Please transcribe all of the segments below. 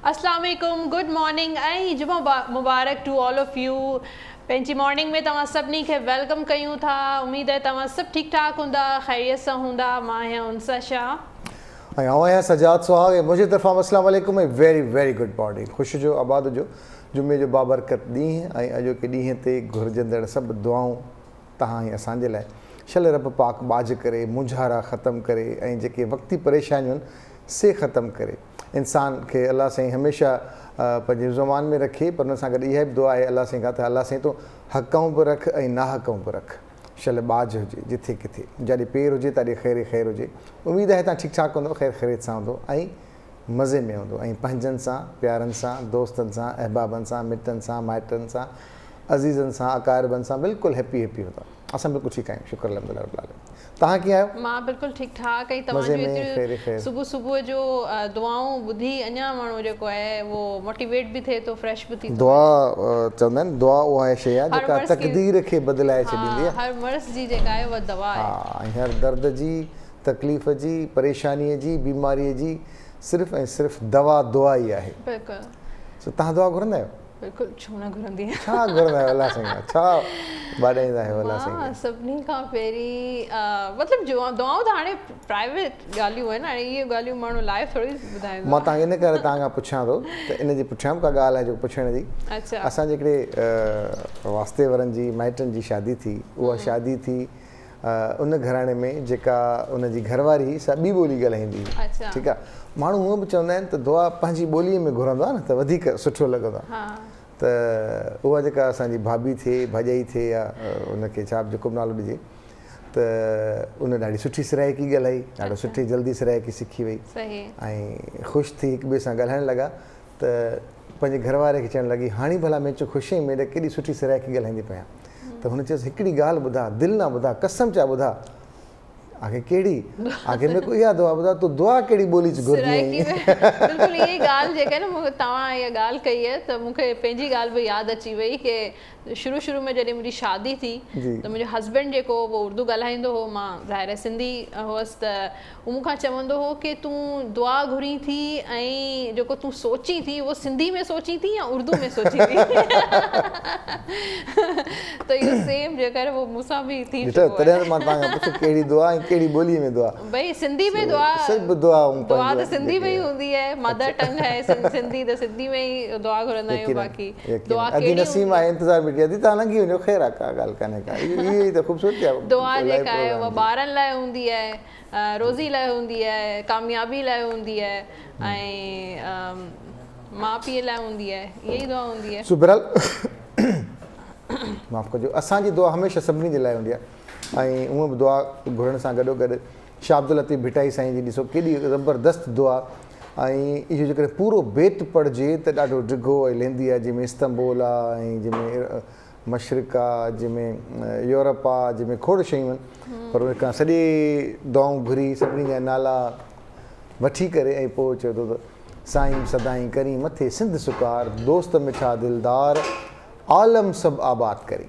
अस्सलाम वालेकुम, good morning ऐं जुमा मुबारक टू ऑल ऑफ यू। पंहिंजी मॉर्निंग में तव्हां सभिनी खे वेलकम कयूं था। उमेद है तव्हां सभु ठीकु ठाक हूंदा, ख़ैरियत सां हूंदा। मां आहियां उनसा शाह ऐं आउं आहियां सजाद सुहाग। मुंहिंजी तरफ़ां अस्सलाम वालेकुम ऐं वेरी वेरी गुड मॉर्निंग। ख़ुशि जो आबाद जो जुमे जो बाबरकत ॾींहुं ऐं अॼोके ॾींहं ते घुरिजंदड़ सभु दुआऊं तव्हां ऐं असांजे लाइ। शल रब पाक बाज करे, मुंझारा ख़तमु करे ऐं जेके वक़्ती परेशानियूं आहिनि से ख़तमु करे इंसान खे अलाह साईं हमेशह पंहिंजे ज़ुबान में रखे। पर हुन सां गॾु इहा बि दुआ आहे अलाह साईं खां त अलाह साईं तो हक़ऊं बि रख ऐं नाहक़ऊं बि रख। शल बाज हुजे जिथे किथे, जॾहिं पेर हुजे तॾहिं ख़ैर हुजे। उमेद आहे तव्हां ठीकु ठाक हूंदो, ख़ैरियत सां हूंदो ऐं मज़े में हूंदो ऐं पंहिंजनि सां, प्यारनि सां, दोस्तनि सां, अहबाबनि सां, मिटनि सां, माइटनि सां, अज़ीज़नि सां, अकारबनि सां बिल्कुलु हैप्पी हूंदा। असां बिल्कुलु ठीकु आहियूं, शुक्र अल्हम्दुलिल्लाह रब्बिल आलमीन। तव्हां कीअं आहियो? मां बिल्कुलु ठीकु ठाक। ऐं तव्हांजो सुबुह सुबुह जो दुआऊं ॿुधी अञा माण्हू जेको आहे उहो मोटिवेट बि थिए थो, फ्रेश बि थी थो। दुआ चवंदा आहिनि दुआ उहा शइ आहे जेका तक़दीर खे बदिलाए छॾींदी आहे। हर मर्ज़ जी जेका आहे उहा दवा आहे। ऐं हर दर्द जी, तकलीफ़ जी, परेशानीअ जी, बीमारीअ जी सिर्फ़ु ऐं सिर्फ़ु दवा दुआ ई आहे। बिल्कुलु। तव्हां दुआ घुरंदा आहियो? बिल्कुलु, छो न घुरंदी आहियां। छा घुरंदा आहियो अलाह साईं? छा ॿाॾाईंदा आहियो अलाह साईं? सभिनी खां पहिरीं मतिलबु दुआऊं त हाणे प्राइवेट ॻाल्हियूं आहिनि, हाणे इहे ॻाल्हियूं माण्हू लाइव थोरी ॿुधाईंदो। मां तव्हांखे इन करे तव्हां खां पुछां थो त इन जे पुठियां बि का ॻाल्हि आहे जेको पुछण जी। अच्छा। असांजे हिकिड़े वास्ते वारनि जी माइटनि जी शादी थी। उहा शादी थी उन घराणे में जेका उनजी घरवारी सा ॿी ॿोली ॻाल्हाईंदी हुई। ठीकु आहे। माण्हू हूअं बि चवंदा आहिनि त दुआ पंहिंजी ॿोलीअ में घुरंदो आहे न त वधीक सुठो लॻंदो आहे। त उहा जेका असांजी भाभी थिए, भाॼाई थिए या उनखे छा बि जेको बि नालो ॾिजे, त उन ॾाढी सुठी सराइकी ॻाल्हाई, ॾाढो सुठी जल्दी सराइकी सिखी वई ऐं ख़ुशि थी हिक ॿिए सां ॻाल्हाइणु लॻा। त पंहिंजे घरवारे खे चवणु लॻी हाणे भला में चयो ख़ुशी में केॾी सुठी सराइकी ॻाल्हाईंदी पिया। त हुन चयोसि हिकिड़ी ॻाल्हि ॿुधा, दिलि न ॿुधा, कसम चा ॿुधा। आख़िर कहिड़ी? आख़िर में कोई इहा दुआ ॿुधा, तूं दुआ कहिड़ी ॿोली च घुरंदी आहीं? बिल्कुलु इहा ॻाल्हि जेका आहे न, तव्हां इहा ॻाल्हि कई आहे त मूंखे पंहिंजी ॻाल्हि बि यादि अची वई की शुरू में जॾहिं मुंहिंजी शादी थी त मुंहिंजो हस्बैंड जेको उहो उर्दू ॻाल्हाईंदो हो, मां ज़ाहिर सिंधी हुअसि, त उहो मूंखां चवंदो हो की तूं दुआ घुरी थी ऐं जेको तूं सोची थी उहो सिंधी में सोची थी या उर्दू में सोची थी। त इहो सेम जेका आहे उहो मूंसां बि थी चुको आहे। तॾहिं मां तव्हां खां पुछो कहिड़ी दुआ ऐं कहिड़ी ॿोलीअ में दुआ? भई सिंधी में दुआ, सिर्फ़ु दुआ त सिंधी में ई हूंदी आहे। मदर टंग आहे सिंधी, त सिंधी में ई दुआ घुरंदा आहियूं। बाक़ी दुआ कहिड़ी नसीम आहे, इंतज़ार में अदी तव्हां लंघी वञो, ख़ैर आहे, का ॻाल्हि कान्हे का। इहा त ख़ूबसूरती आहे। दुआ जेका आहे उहा ॿारनि लाइ हूंदी आहे, रोज़ी लाइ हूंदी आहे, कामयाबी लाइ हूंदी आहे ऐं माउ पीउ लाइ हूंदी आहे। इहा ई दुआ हूंदी आहे। सुबरल माफ़ु कजो, असांजी दुआ हमेशह सभिनी जे लाइ हूंदी आहे। ऐं उहा बि दुआ घुरण सां गॾोगॾु शाह अब्दुल लतीफ़ भिटाई साईं जी ॾिसो केॾी ज़बरदस्त दुआ। ऐं इहो जेकॾहिं पूरो बेत पढ़िजे त ॾाढो डिघो ऐं लेंदी आहे, जंहिंमें इस्तंबुल आहे ऐं जंहिंमें मशरिक़ आहे, जंहिंमें यूरोप आहे, जंहिंमें खोड़ शयूं आहिनि। पर उन खां सॼे दुआऊं घुरी सभिनी जा नाला वठी करे ऐं पोइ चए थो त साईं सदाईं करी मथे सिंध सुकार, दोस्त मिठा दिलदार, आलम सभु आबाद करे।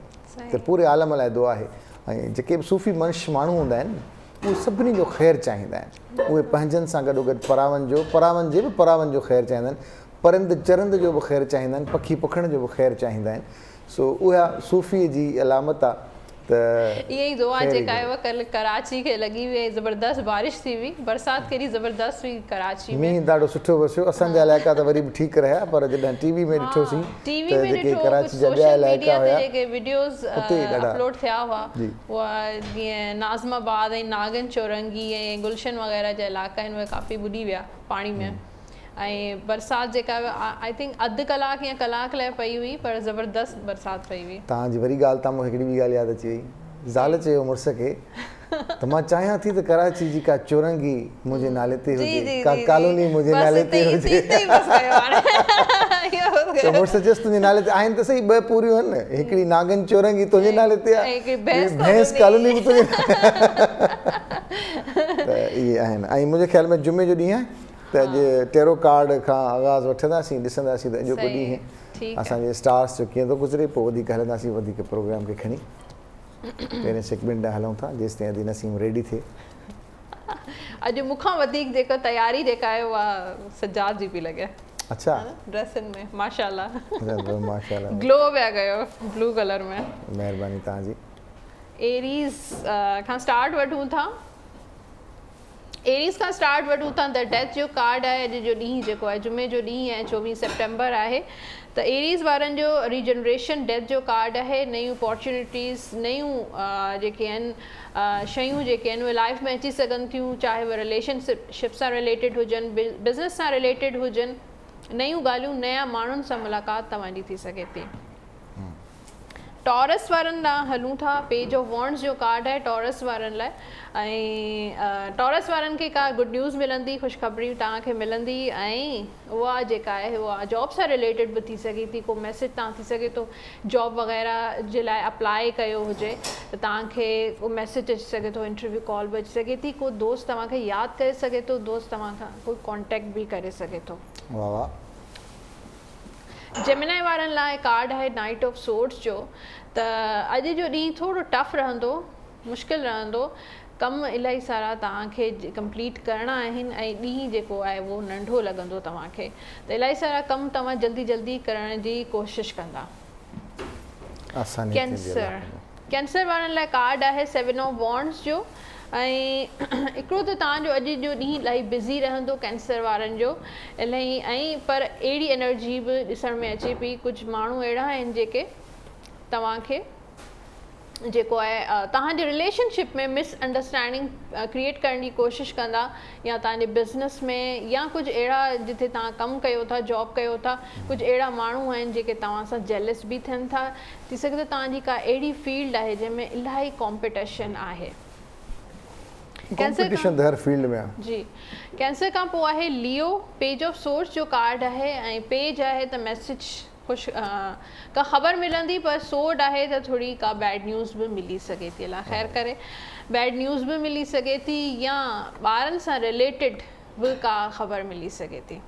त पूरे आलम लाइ दुआ आहे। ऐं जेके बि सूफ़ी माण्हू हूंदा आहिनि उहे सभिनी जो ख़ैरु चाहींदा आहिनि। उहे पंहिंजनि सां गॾोगॾु परावनि जे बि परावनि जो ख़ैरु चाहींदा आहिनि, परिंद चरिंद जो बि ख़ैरु चाहींदा आहिनि, पखी पखण जो बि ख़ैरु चाहींदा आहिनि। सो उहा सूफ़ीअ जी अलामत आहे। त इहा ई दुआ जेका आहे उहा कल्ह कराची खे लॻी हुई, ज़बरदस्त बारिश थी हुई, बरसाति केॾी ज़बरदस्त हुई कराची में। मींहुं ॾाढो सुठो वसियो। असांजा इलाइक़ा त वरी बि ठीकु रहिया, पर जॾहिं टीवी में ॾिठोसीं त जेके कराची जा ॿिया इलाइक़ा हुया जेके वीडियोज़ अपलोड थिया हुआ उहा जीअं नाज़माबाद ऐं नागन चौरंगी ऐं गुलशन वग़ैरह जा इलाइक़ा आहिनि उहे काफ़ी ॿुॾी विया पाणी में। ऐं बरसाति जेका आई थिंक अधु कलाक या कलाक लाइ पई हुई, पर ज़बरदस्त बरसाति पई हुई। तव्हांजी वरी ॻाल्हि तां मूंखे हिकिड़ी ॿी ॻाल्हि यादि अची वई। ज़ाल चयो मुड़ुस खे त मां चाहियां थी त कराची जी का चौरंगी मुंहिंजे नाले ते हुजे, का कॉलोनी मुंहिंजे नाले ते हुजे। त मुड़ुस चयसि तुंहिंजे नाले ते आहिनि त सही, ॿ पूरियूं आहिनि न, हिकिड़ी नागन चौरंगी तुंहिंजे नाले ते आहे, भैंस कॉलोनी बि तुंहिंजे। त इहे आहिनि। ऐं मुंहिंजे ख़्याल में जुमे जो ॾींहुं आहे त अॼु टेरो कार्ड खां आगाज़ वठंदासीं, ॾिसंदासीं त अॼोको ॾींहुं असांजे स्टार्स जो कीअं थो गुज़रे, पोइ वधीक हलंदासीं वधीक प्रोग्राम खे खणी। पहिरें सेगमेंट ॾांहुं हलूं था जेसि ताईं अदी नसीम रेडी थिए। अॼु मूंखां वधीक जेका तयारी जेका आहे उहा सजाद जी पई लॻे। अच्छा ड्रेसनि में माशाल्लाह माशाल्लाह ग्लो पिया कयो ब्लू कलर में। महिरबानी तव्हांजी। एरीज़ खां स्टार्ट वठूं था। एरीज़ खां स्टार्ट वठूं था त डेथ जो कार्ड आहे। अॼु जो ॾींहुं जेको आहे जुमे जो ॾींहुं आहे 24 सेप्टेम्बर आहे। त एरीज़ वारनि जो रीजनरेशन डेथ जो कार्ड आहे। नयूं अपॉर्चुनिटीज़ नयूं जेके आहिनि शयूं जेके आहिनि उहे लाइफ में अची सघनि थियूं, चाहे उहे रिलेशनशिप सां रिलेटेड हुजनि, बिज़नेस सां रिलेटेड हुजनि, नयूं ॻाल्हियूं नया माण्हुनि सां मुलाक़ात तव्हांजी थी सघे थी। टॉरस वारनि लाइ हलूं था। पेज ऑफ वॉन्ड्स जो कार्ड आहे टॉरस वारनि लाइ। ऐं टॉरस वारनि खे का गुड न्यूज़ मिलंदी, ख़ुशख़बरी तव्हांखे मिलंदी। ऐं उहा जेका आहे उहा जॉब सां रिलेटेड बि थी सघे थी। को मैसेज तव्हां थी सघे थो जॉब वग़ैरह जे लाइ अप्लाई कयो हुजे त तव्हांखे को मैसेज अची सघे थो, इंटरव्यू कॉल बि अची सघे थी, को दोस्त तव्हांखे यादि करे सघे थो, दोस्त तव्हांखां कोई कॉन्टेक्ट बि करे सघे थो। वाह वाह। जेमिनाई वारनि लाइ कार्ड आहे नाइट ऑफ सोर्ड्स जो। त अॼु जो ॾींहुं थोरो टफ रहंदो, मुश्किल रहंदो। कम इलाही सारा तव्हांखे कंप्लीट करणा आहिनि ऐं ॾींहुं जेको आहे उहो नंढो लॻंदो तव्हांखे। त इलाही सारा कम तव्हां जल्दी जल्दी करण जी कोशिशि कंदा। कैंसर वारनि लाइ कार्ड आहे 7 ऑफ वॉन्ड्स जो। ऐं हिकिड़ो त तव्हांजो अॼु जो ॾींहुं इलाही बिज़ी रहंदो कैंसर वारनि जो इलाही। ऐं पर अहिड़ी एनर्जी बि ॾिसण में अचे पई, कुझु माण्हू अहिड़ा आहिनि जेके तव्हांखे जेको आहे तव्हांजे रिलेशनशिप में मिसअंडरस्टैंडिंग क्रिएट करण जी कोशिशि कंदा, या तव्हांजे बिज़नेस में, या कुझु अहिड़ा जिथे तव्हां कमु कयो था, जॉब कयो था, कुझु अहिड़ा माण्हू आहिनि जेके तव्हां सां जेलस बि थियनि था। थी सघे त तव्हांजी का अहिड़ी फील्ड आहे जंहिंमें इलाही कॉम्पिटिशन आहे। कॉम्पिटिशन हर फील्ड में आहे जी। कैंसर खां पोइ आहे लियो। पेज ऑफ सोर्स जो कार्ड आहे। ऐं पेज आहे त मैसेज का ख़बर मिलंदी, पर सोर्ड आहे त थोरी का बैड न्यूज़ बि मिली सघे थी। अलाह ख़ैर करे, बैड न्यूज़ बि मिली सघे थी या ॿारनि सां रिलेटेड बि का ख़बर मिली सघे थी।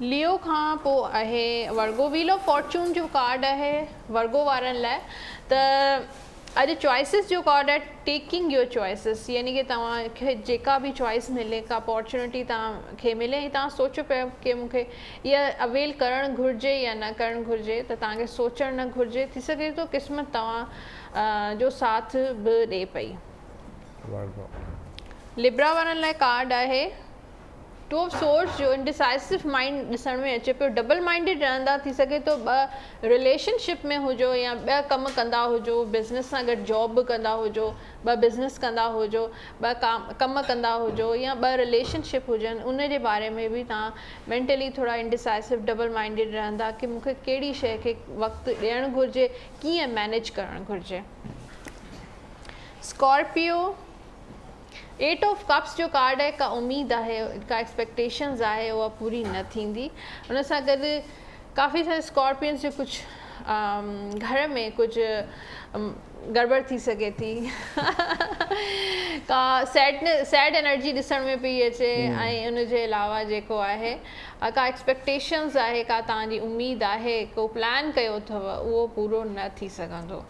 लियो खां पोइ आहे वर्गो। व्हील ऑफ फॉर्चून जो कार्ड आहे वर्गो वारनि लाइ। त अॼु चॉइसिस जो कार्ड आहे टेकिंग योर चॉइसिस, यानी कि तव्हांखे जेका बि चॉइस मिले, का अपॉर्चुनिटी तव्हांखे मिले ऐं तव्हां सोचो पियो कि मूंखे इहा अवेल करणु घुरिजे या न करणु घुरिजे, त तव्हांखे सोचणु न घुरिजे। थी सघे थो क़िस्मत तव्हां जो साथ बि ॾिए पई। लिब्रा वारनि लाइ कार्ड आहे 2 ऑफ सोर्ड्स जो। इनडिसाइसिव माइंड ॾिसण में अचे पियो, डबल माइंडेड रहंदा। थी सघे थो ॿ रिलेशनशिप में हुजो या ॿिया कम कंदा हुजो, बिज़नेस सां गॾु जॉब बि कंदा हुजो, ॿ बिज़नेस कंदा हुजो, ॿ कम कंदा हुजो, या ॿ रिलेशनशिप हुजनि, उन जे बारे में बि तव्हां मेंटली थोरा इनडिसाइसिव डबल माइंडेड रहंदा कि मूंखे कहिड़ी शइ खे वक़्तु ॾियणु घुरिजे, कीअं मैनेज करणु घुरिजे। स्कॉर्पियो 8 ऑफ कप्स जो कार्ड आहे। का उम्मीद आहे, का एक्सपेक्टेशंस आहे, उहा पूरी न थींदी। उन सां गॾु काफ़ी सारे स्कॉर्पियंस जो कुझु घर में कुझु गड़बड़ थी सघे थी। का सैड एनर्जी ॾिसण में पई अचे। ऐं उन जे अलावा जेको आहे का एक्सपेक्टेशंस आहे, का तव्हांजी उम्मीद आहे, को प्लान कयो अथव, उहो पूरो न थी सघंदो।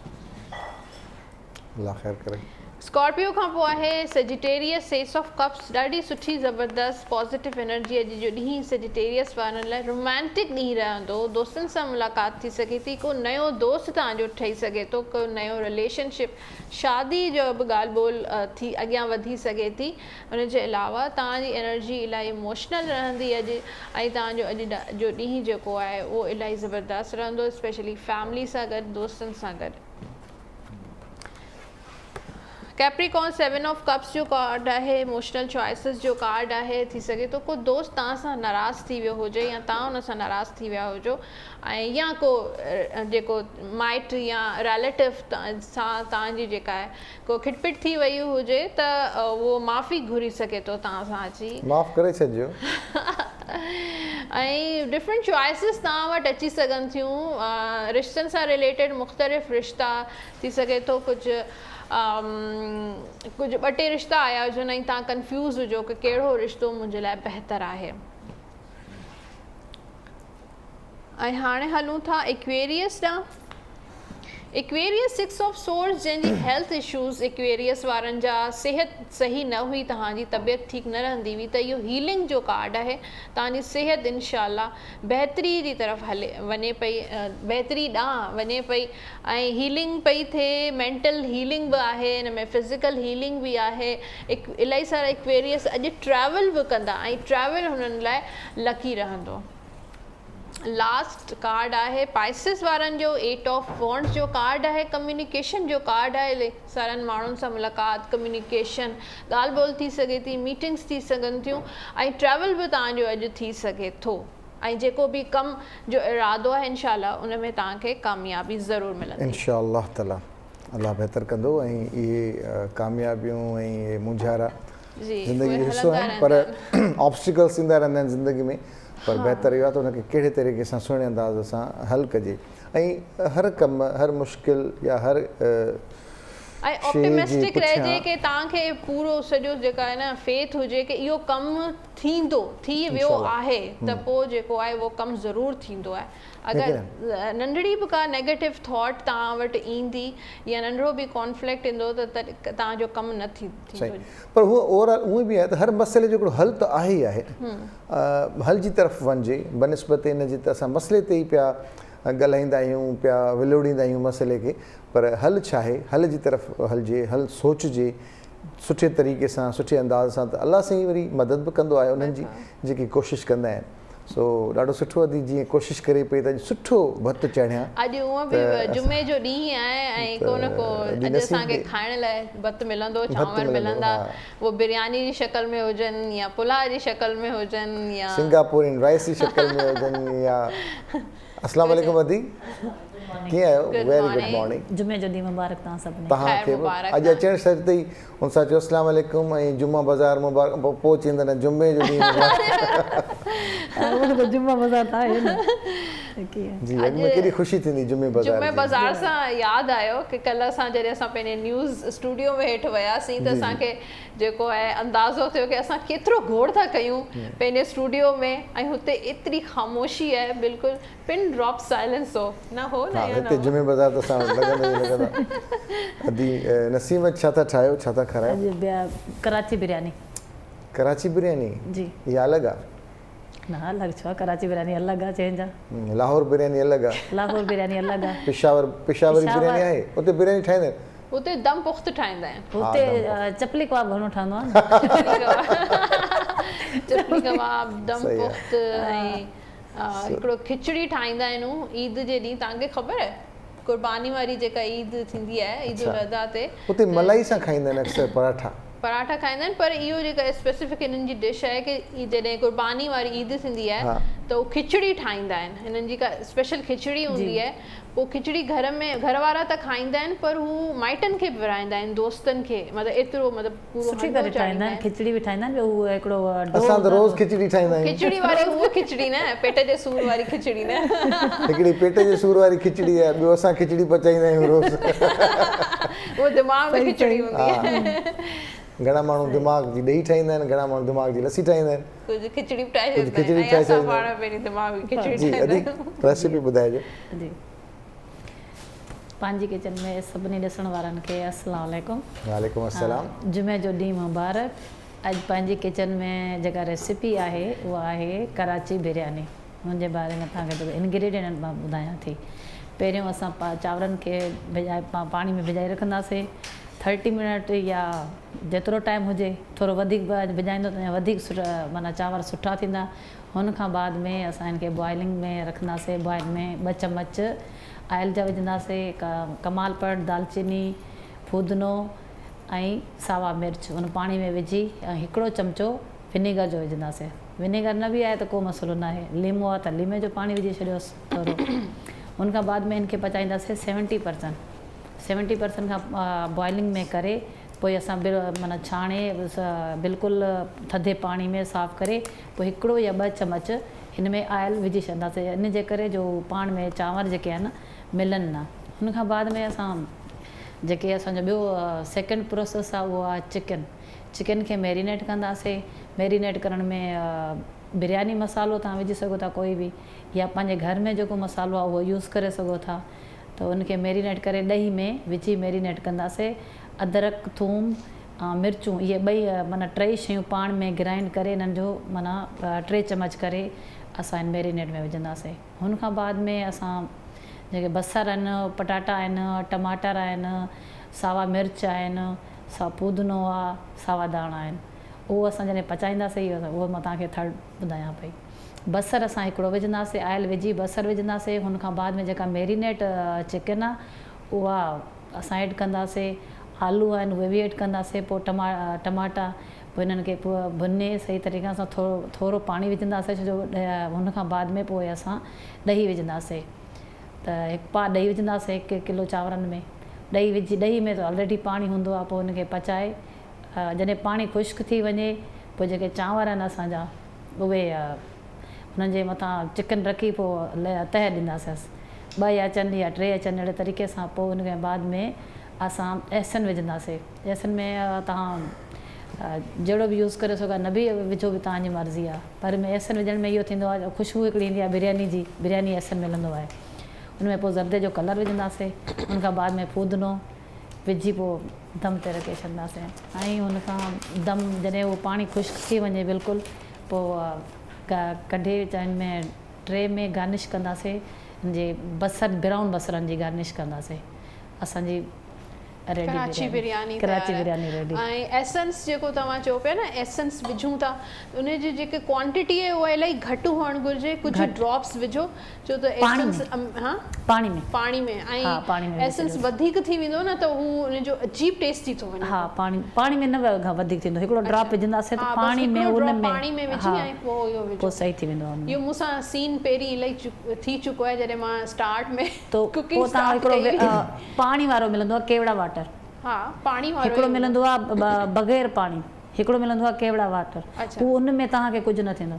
अल्लाह ख़ैर करे। स्कॉर्पियो खां पोइ आहे सेजिटेरियस 6 ऑफ कप्स। ॾाढी सुठी ज़बरदस्त पॉज़िटिव एनर्जी अॼु जो ॾींहुं सेजिटेरियस वारनि लाइ। रोमांटिक ॾींहुं रहंदो, दोस्तनि सां मुलाक़ात थी सघे थी, को नयो दोस्त तव्हांजो ठही सघे थो, को नयो रिलेशनशिप, शादी जो बि ॻाल्हि ॿोल थी अॻियां वधी सघे थी। उन जे अलावा तव्हांजी एनर्जी इलाही इमोशनल रहंदी अॼु। ऐं तव्हांजो अॼु जो ॾींहुं जेको आहे उहो इलाही ज़बरदस्त रहंदो, स्पेशली फैमिली सां गॾु, दोस्तनि सां गॾु। कैप्रिकॉर्न 7 ऑफ कप्स जो कार्ड आहे। इमोशनल चॉइसिस जो कार्ड आहे। थी सघे थो को दोस्त तव्हां सां नाराज़ थी वियो हुजे या तव्हां हुन सां नाराज़ थी विया हुजो, ऐं या को जेको माइट या रिलेटिव सां तव्हांजी जेका आहे को खिटपिट थी वई हुजे त उहो माफ़ी घुरी सघे थो तव्हां सां अची, माफ़ करे छॾिजो। ऐं डिफरेंट चॉइसिस तव्हां वटि अची सघनि थियूं। रिश्तनि सां रिलेटेड मुख़्तलिफ़ रिश्ता थी सघे थो, कुझु 2-3 रिश्ता आया हुजनि ऐं तव्हां कंफ्यूज़ हुजो कि कहिड़ो रिश्तो मुंहिंजे लाइ बहितरु आहे। ऐं हाणे हलूं था एक्वेरियस ॾांहुं। एक्वेरियस 6 ऑफ सोर्स जंहिंजी हेल्थ इश्यूज़ एक्वेरियस वारनि जा सिहत सही न हुई, तव्हांजी तबियत ठीकु न रहंदी हुई, त इहो हीलिंग जो कार्ड आहे। तव्हांजी सिहत इंशाल्लाह बहितरी जी तरफ़ हले वञे पई, बहितरी ॾांहुं वञे पई ऐं हीलिंग पई थिए। मेंटल हीलिंग बि आहे हिन में, फिज़िकल हीलिंग बि आहे। इलाही सारा एक्वेरियस अॼु ट्रैवल बि कंदा ऐं ट्रैवल हुननि लाइ लकी रहंदो। लास्ट कार्ड आहे पाइसिस वारनि जो 8 ऑफ वॉन्ड्स जो कार्ड आहे। कम्युनिकेशन जो कार्ड आहे। सारनि माण्हुनि सां मुलाक़ात, कम्युनिकेशन, ॻाल्हि ॿोल थी सघे थी, मीटिंग्स थी सघनि थियूं ऐं ट्रैवल बि तव्हांजो अॼु थी सघे थो। ऐं जेको बि कम जो इरादो आहे इंशाल्लाह उन में तव्हांखे कामयाबी ज़रूरु मिलंदी इंशाल्लाह ताला। अल्लाह बहितर कंदो ऐं इहे कामयाबियूं ऐं इहे मुंझारा ज़िंदगी जो हिसो आहिनि, पर ऑब्स्टिकल्स ईंदा रहंदा आहिनि ज़िंदगी में, पर बहितर इहो आहे त हुनखे कहिड़े तरीक़े सां सुहिणे अंदाज़ सां हल कजे ऐं हर कमु, हर मुश्किल या हर ऐं ऑप्टिमिस्टिक रहिजे कि तव्हांखे पूरो सॼो जेका आहे न फेथ हुजे कि इहो कमु थींदो, थी वियो आहे त पोइ जेको आहे उहो कमु ज़रूरु थींदो आहे। अगरि नंढड़ी बि का नेगेटिव थॉट तव्हां वटि ईंदी या नंढड़ो बि कॉन्फ्लिक्ट ईंदो त तव्हांजो कमु न थींदो। पर उहो ओवरऑल उहे बि आहे त हर मसइले जो हिकिड़ो हल त आहे ई आहे। हल जी तरफ़ वञिजे बनस्बत इन जे त असां मसइले ते ई पिया ॻाल्हाईंदा आहियूं, पिया विलोड़ींदा आहियूं मसइले खे, पर हल छा आहे, हल जी तरफ़ हलिजे, हल सोचिजे सुठे तरीक़े सां, सुठे अंदाज़ सां, त अलाह साईं वरी मदद बि कंदो आहे उन्हनि जी जेकी कोशिशि कंदा आहिनि। सो ॾाढो सुठो आहे जीअं कोशिशि करे पई त सुठो भतु चढ़िया। अॼु उहो बि जुमे जो ॾींहुं आहे ऐं को न को अॼु असांखे खाइण लाइ भतु मिलंदो, चांवर मिलंदा, उहो बिरयानी जी शक्ल में हुजनि या पुलाव जी शक्ल में हुजनि या सिंगापुरियन राइस जी शक्ल में हुजनि या अस्सलाम वालेकुम अदी, कीअं आहियो? Very good morning. जुमे जो ॾींहुं मुबारक तव्हां सभिनी तव्हांखे अॼु अचणु सर ते ई हुन सां चयो अस्सलाम वालेकुम ऐं जुमा बाज़ार मुबारक, पोइ चवंदा न जुमे जो ॾींहुं मुबारक। जुमा बाज़ार आहे न जी, अॼु में केॾी ख़ुशी थींदी जुमे बाज़ार। जुमे बाज़ार सां यादि आयो कि कल्ह असां जॾहिं असां पंहिंजे न्यूज़ स्टूडियो में हेठि वियासीं त असांखे जेको आहे अंदाज़ो थियो कि असां केतिरो घोड़ था कयूं पंहिंजे स्टूडियो में ऐं हुते एतिरी ख़ामोशी आहे, बिल्कुलु पिन ड्रॉप साइलेंस हो न हो न हिते जुमे बाज़ार त असां लॻंदा अदी। नसीम छा था ठाहियो, छा था खारायो? कराची बिरयानी। कराची बिरयानी जी, इहा अलॻि आहे न? अलॻि छो आहे, कराची बिरयानी अलॻि आहे चेंज आहे। लाहौर बिरयानी अलॻि आहे, लाहौर बिरयानी अलॻि आहे, पिशावरी बिरयानी आहे। उते बिरयानी ठाहींदा आहिनि, हुते दम पुख्त ठाहींदा आहिनि, हुते चपली कबाब घणो ठहंदो आहे। चपली कबाब, दम पुख्त ऐं हिकिड़ो खिचड़ी ठाहींदा आहिनि ईद जे ॾींहुं। तव्हांखे ख़बर आहे कुर्बानी वारी जेका ईद थींदी आहे, ईद उल अज़हा ते हुते मलाई सां खाईंदा आहिनि अक्सर पराठा खाईंदा आहिनि, पर इहो जेका स्पेसिफिक हिननि जी डिश आहे कि जॾहिं कुर्बानी वारी ईद थींदी आहे त उहो खिचड़ी ठाहींदा आहिनि। हिननि जी का स्पेशल खिचड़ी हूंदी आहे। पोइ खिचड़ी घर में घर वारा त खाईंदा आहिनि, पर हू माइटनि खे बि विराईंदा आहिनि, दोस्तनि खे, मतिलबु एतिरो मतिलबु पूरो सुठी करे ठाहींदा आहिनि। खिचड़ी बि ठाहींदा आहिनि, उहो हिकिड़ो असां त रोज़ खिचड़ी ठाहींदा आहियूं। खिचड़ी वारी उहा खिचड़ी न, पेट जे सूर वारी खिचड़ी न, हिकिड़ी पेट जे सूर वारी खिचड़ी आहे, ॿियो असां खिचड़ी पचाईंदा आहियूं रोज़। उहो दिमाग़ में खिचड़ी हूंदी आहे। घणा माण्हू दिमाग़ जी ॾही ठाहींदा आहिनि, घणा माण्हू दिमाग़ जी लस्सी ठाहींदा आहिनि, कुझु खिचड़ी ठाहे रेसिपी ॿुधाइजो। जी, पंहिंजी किचन में सभिनी ॾिसण वारनि खे अस्सलाम वालेकुम। वालेकुम अस्सलाम। जुमे जो ॾींहुं मुबारक। अॼु पंहिंजी किचन में जेका रेसिपी आहे उहा आहे कराची बिरयानी। हुनजे बारे में तव्हांखे थोरो इंग्रेडिएंट मां ॿुधायां थी। पहिरियों असां चांवरनि खे भिॼाए पाणी में भिॼाए रखंदासीं 30 मिनट या जेतिरो टाइम हुजे, थोरो वधीक भिॼाईंदो त वधीक माना चांवर सुठा थींदा। हुन खां बाद में असां हिनखे बॉइलिंग में रखंदासीं। बॉइल में 2 चम्मच ऑयल जा विझंदासीं, कमालपट, दालचीनी, फूदनो ऐं सावा मिर्च उन पाणी में विझी ऐं 1 चमचो विनेगर जो विझंदासीं। विनेगर न बि आहे त को मसइलो न आहे, लीमो आहे त लीमे जो पाणी विझी छॾियोसि थोरो। उन खां बाद में हिनखे पचाईंदासीं 70% खां बॉइलिंग में करे पोइ असां माना छाणे बिल्कुलु थधे पाणी में साफ़ करे पोइ 1 या 2 चम्मच हिन में ऑयल विझी छॾंदासीं, इन जे करे जो पाण में चांवर जेके आहिनि मिलनि न। हुन खां बाद में असां जेके असांजो ॿियो सेकेंड प्रोसेस आहे उहो आहे चिकन खे मैरिनेट कंदासीं। मैरिनेट करण में बिरयानी मसालो तव्हां विझी सघो था कोई बि, या पंहिंजे घर में जेको मसालो आहे उहो यूज़ करे सघो था। त उनखे मैरिनेट करे ॾही में विझी मैरिनेट कंदासीं। अदरक थूम मिर्चूं इहे ॿई माना 3 शयूं पाण में ग्राइंड करे इन्हनि जो माना 3 चम्मच करे असां हिन मैरिनेट में विझंदासीं। हुन खां बाद में असां जेके बसर आहिनि, पटाटा आहिनि, टमाटर आहिनि, सावा मिर्च आहिनि, पुदीनो आहे, सावा धाणा आहिनि, उहो असां जॾहिं पचाईंदासीं उहो मां तव्हांखे थर्ड ॿुधायां पई। बसर असां हिकिड़ो विझंदासीं, ऑयल विझी बसर विझंदासीं। हुन खां बाद में जेका मैरिनेट चिकन आहे उहा असां ऐड कंदासीं। आलू आहिनि उहे बि ऐड कंदासीं। पोइ टमाटा पोइ हिननि खे पोइ भुने सही तरीक़े सां थोरो पाणी विझंदासीं, छो जो हुन खां बाद में पोइ असां ॾही विझंदासीं। त 1 पा ॾही विझंदासीं 1 किलो चांवरनि में। ॾही विझी, ॾही में त ऑलरेडी पाणी हूंदो आहे, पोइ हुनखे पचाए जॾहिं पाणी ख़ुश्क थी वञे पोइ जेके चांवर आहिनि असांजा उहे हुननि जे मथां चिकन रखी पोइ तह ॾींदासीं 2 या अचनि या 3 अचनि अहिड़े तरीक़े सां। पोइ हुनखे बाद में असां एसन विझंदासीं। एसन में तव्हां जहिड़ो बि यूज़ करे सघो, न बि विझो बि तव्हांजी मर्ज़ी आहे, पर में एसन विझण में इहो थींदो आहे ख़ुशबू हिकिड़ी ईंदी आहे बिरयानी जी, बिरयानी एसन मिलंदो आहे। हुनमें पोइ ज़र्दे जो कलर विझंदासीं। हुन खां बाद में पुदीनो विझी पोइ दम ते रखे छॾींदासीं। ऐं हुन खां दम जॾहिं उहो पाणी ख़ुश्क थी वञे बिल्कुलु, पोइ कढे हिन में ट्रे में गार्निश कंदासीं। जे बसर ब्राउन बसरनि जी गार्निश कंदासीं। असांजी रेडी कराची बिरयानी रेडी। ऐं एसेंस जेको तव्हां चयो पिया न एसेंस विझूं था, उनजी जेकी क्वांटिटी आहे उहा इलाही घटि हुअणु घुरिजे। कुझु ड्रॉप्स विझो छो त एसेंस पाणी में ऐं एसेंस वधीक थी वेंदो न त हू उनजो अजीब टेस्ट थी थो वञे। पाणी में न वधीक थींदो, हिकिड़ो ड्रॉप विझंदासीं त पाणी में पाणी में विझी ऐं पोइ इहो विझो, पोइ सही थी वेंदो। इहो मूंसां सीन पहिरीं इलाही थी चुको आहे जॾहिं मां स्टार्ट में कुकिंग हिकिड़ो पाणी वारो मिलंदो आहे केवड़ा वाटर। पाणी वारो हिकिड़ो मिलंदो आहे बग़ैर पाणी, हिकिड़ो मिलंदो आहे केवड़ा वाटर। उहो उन में तव्हांखे कुझु न थींदो।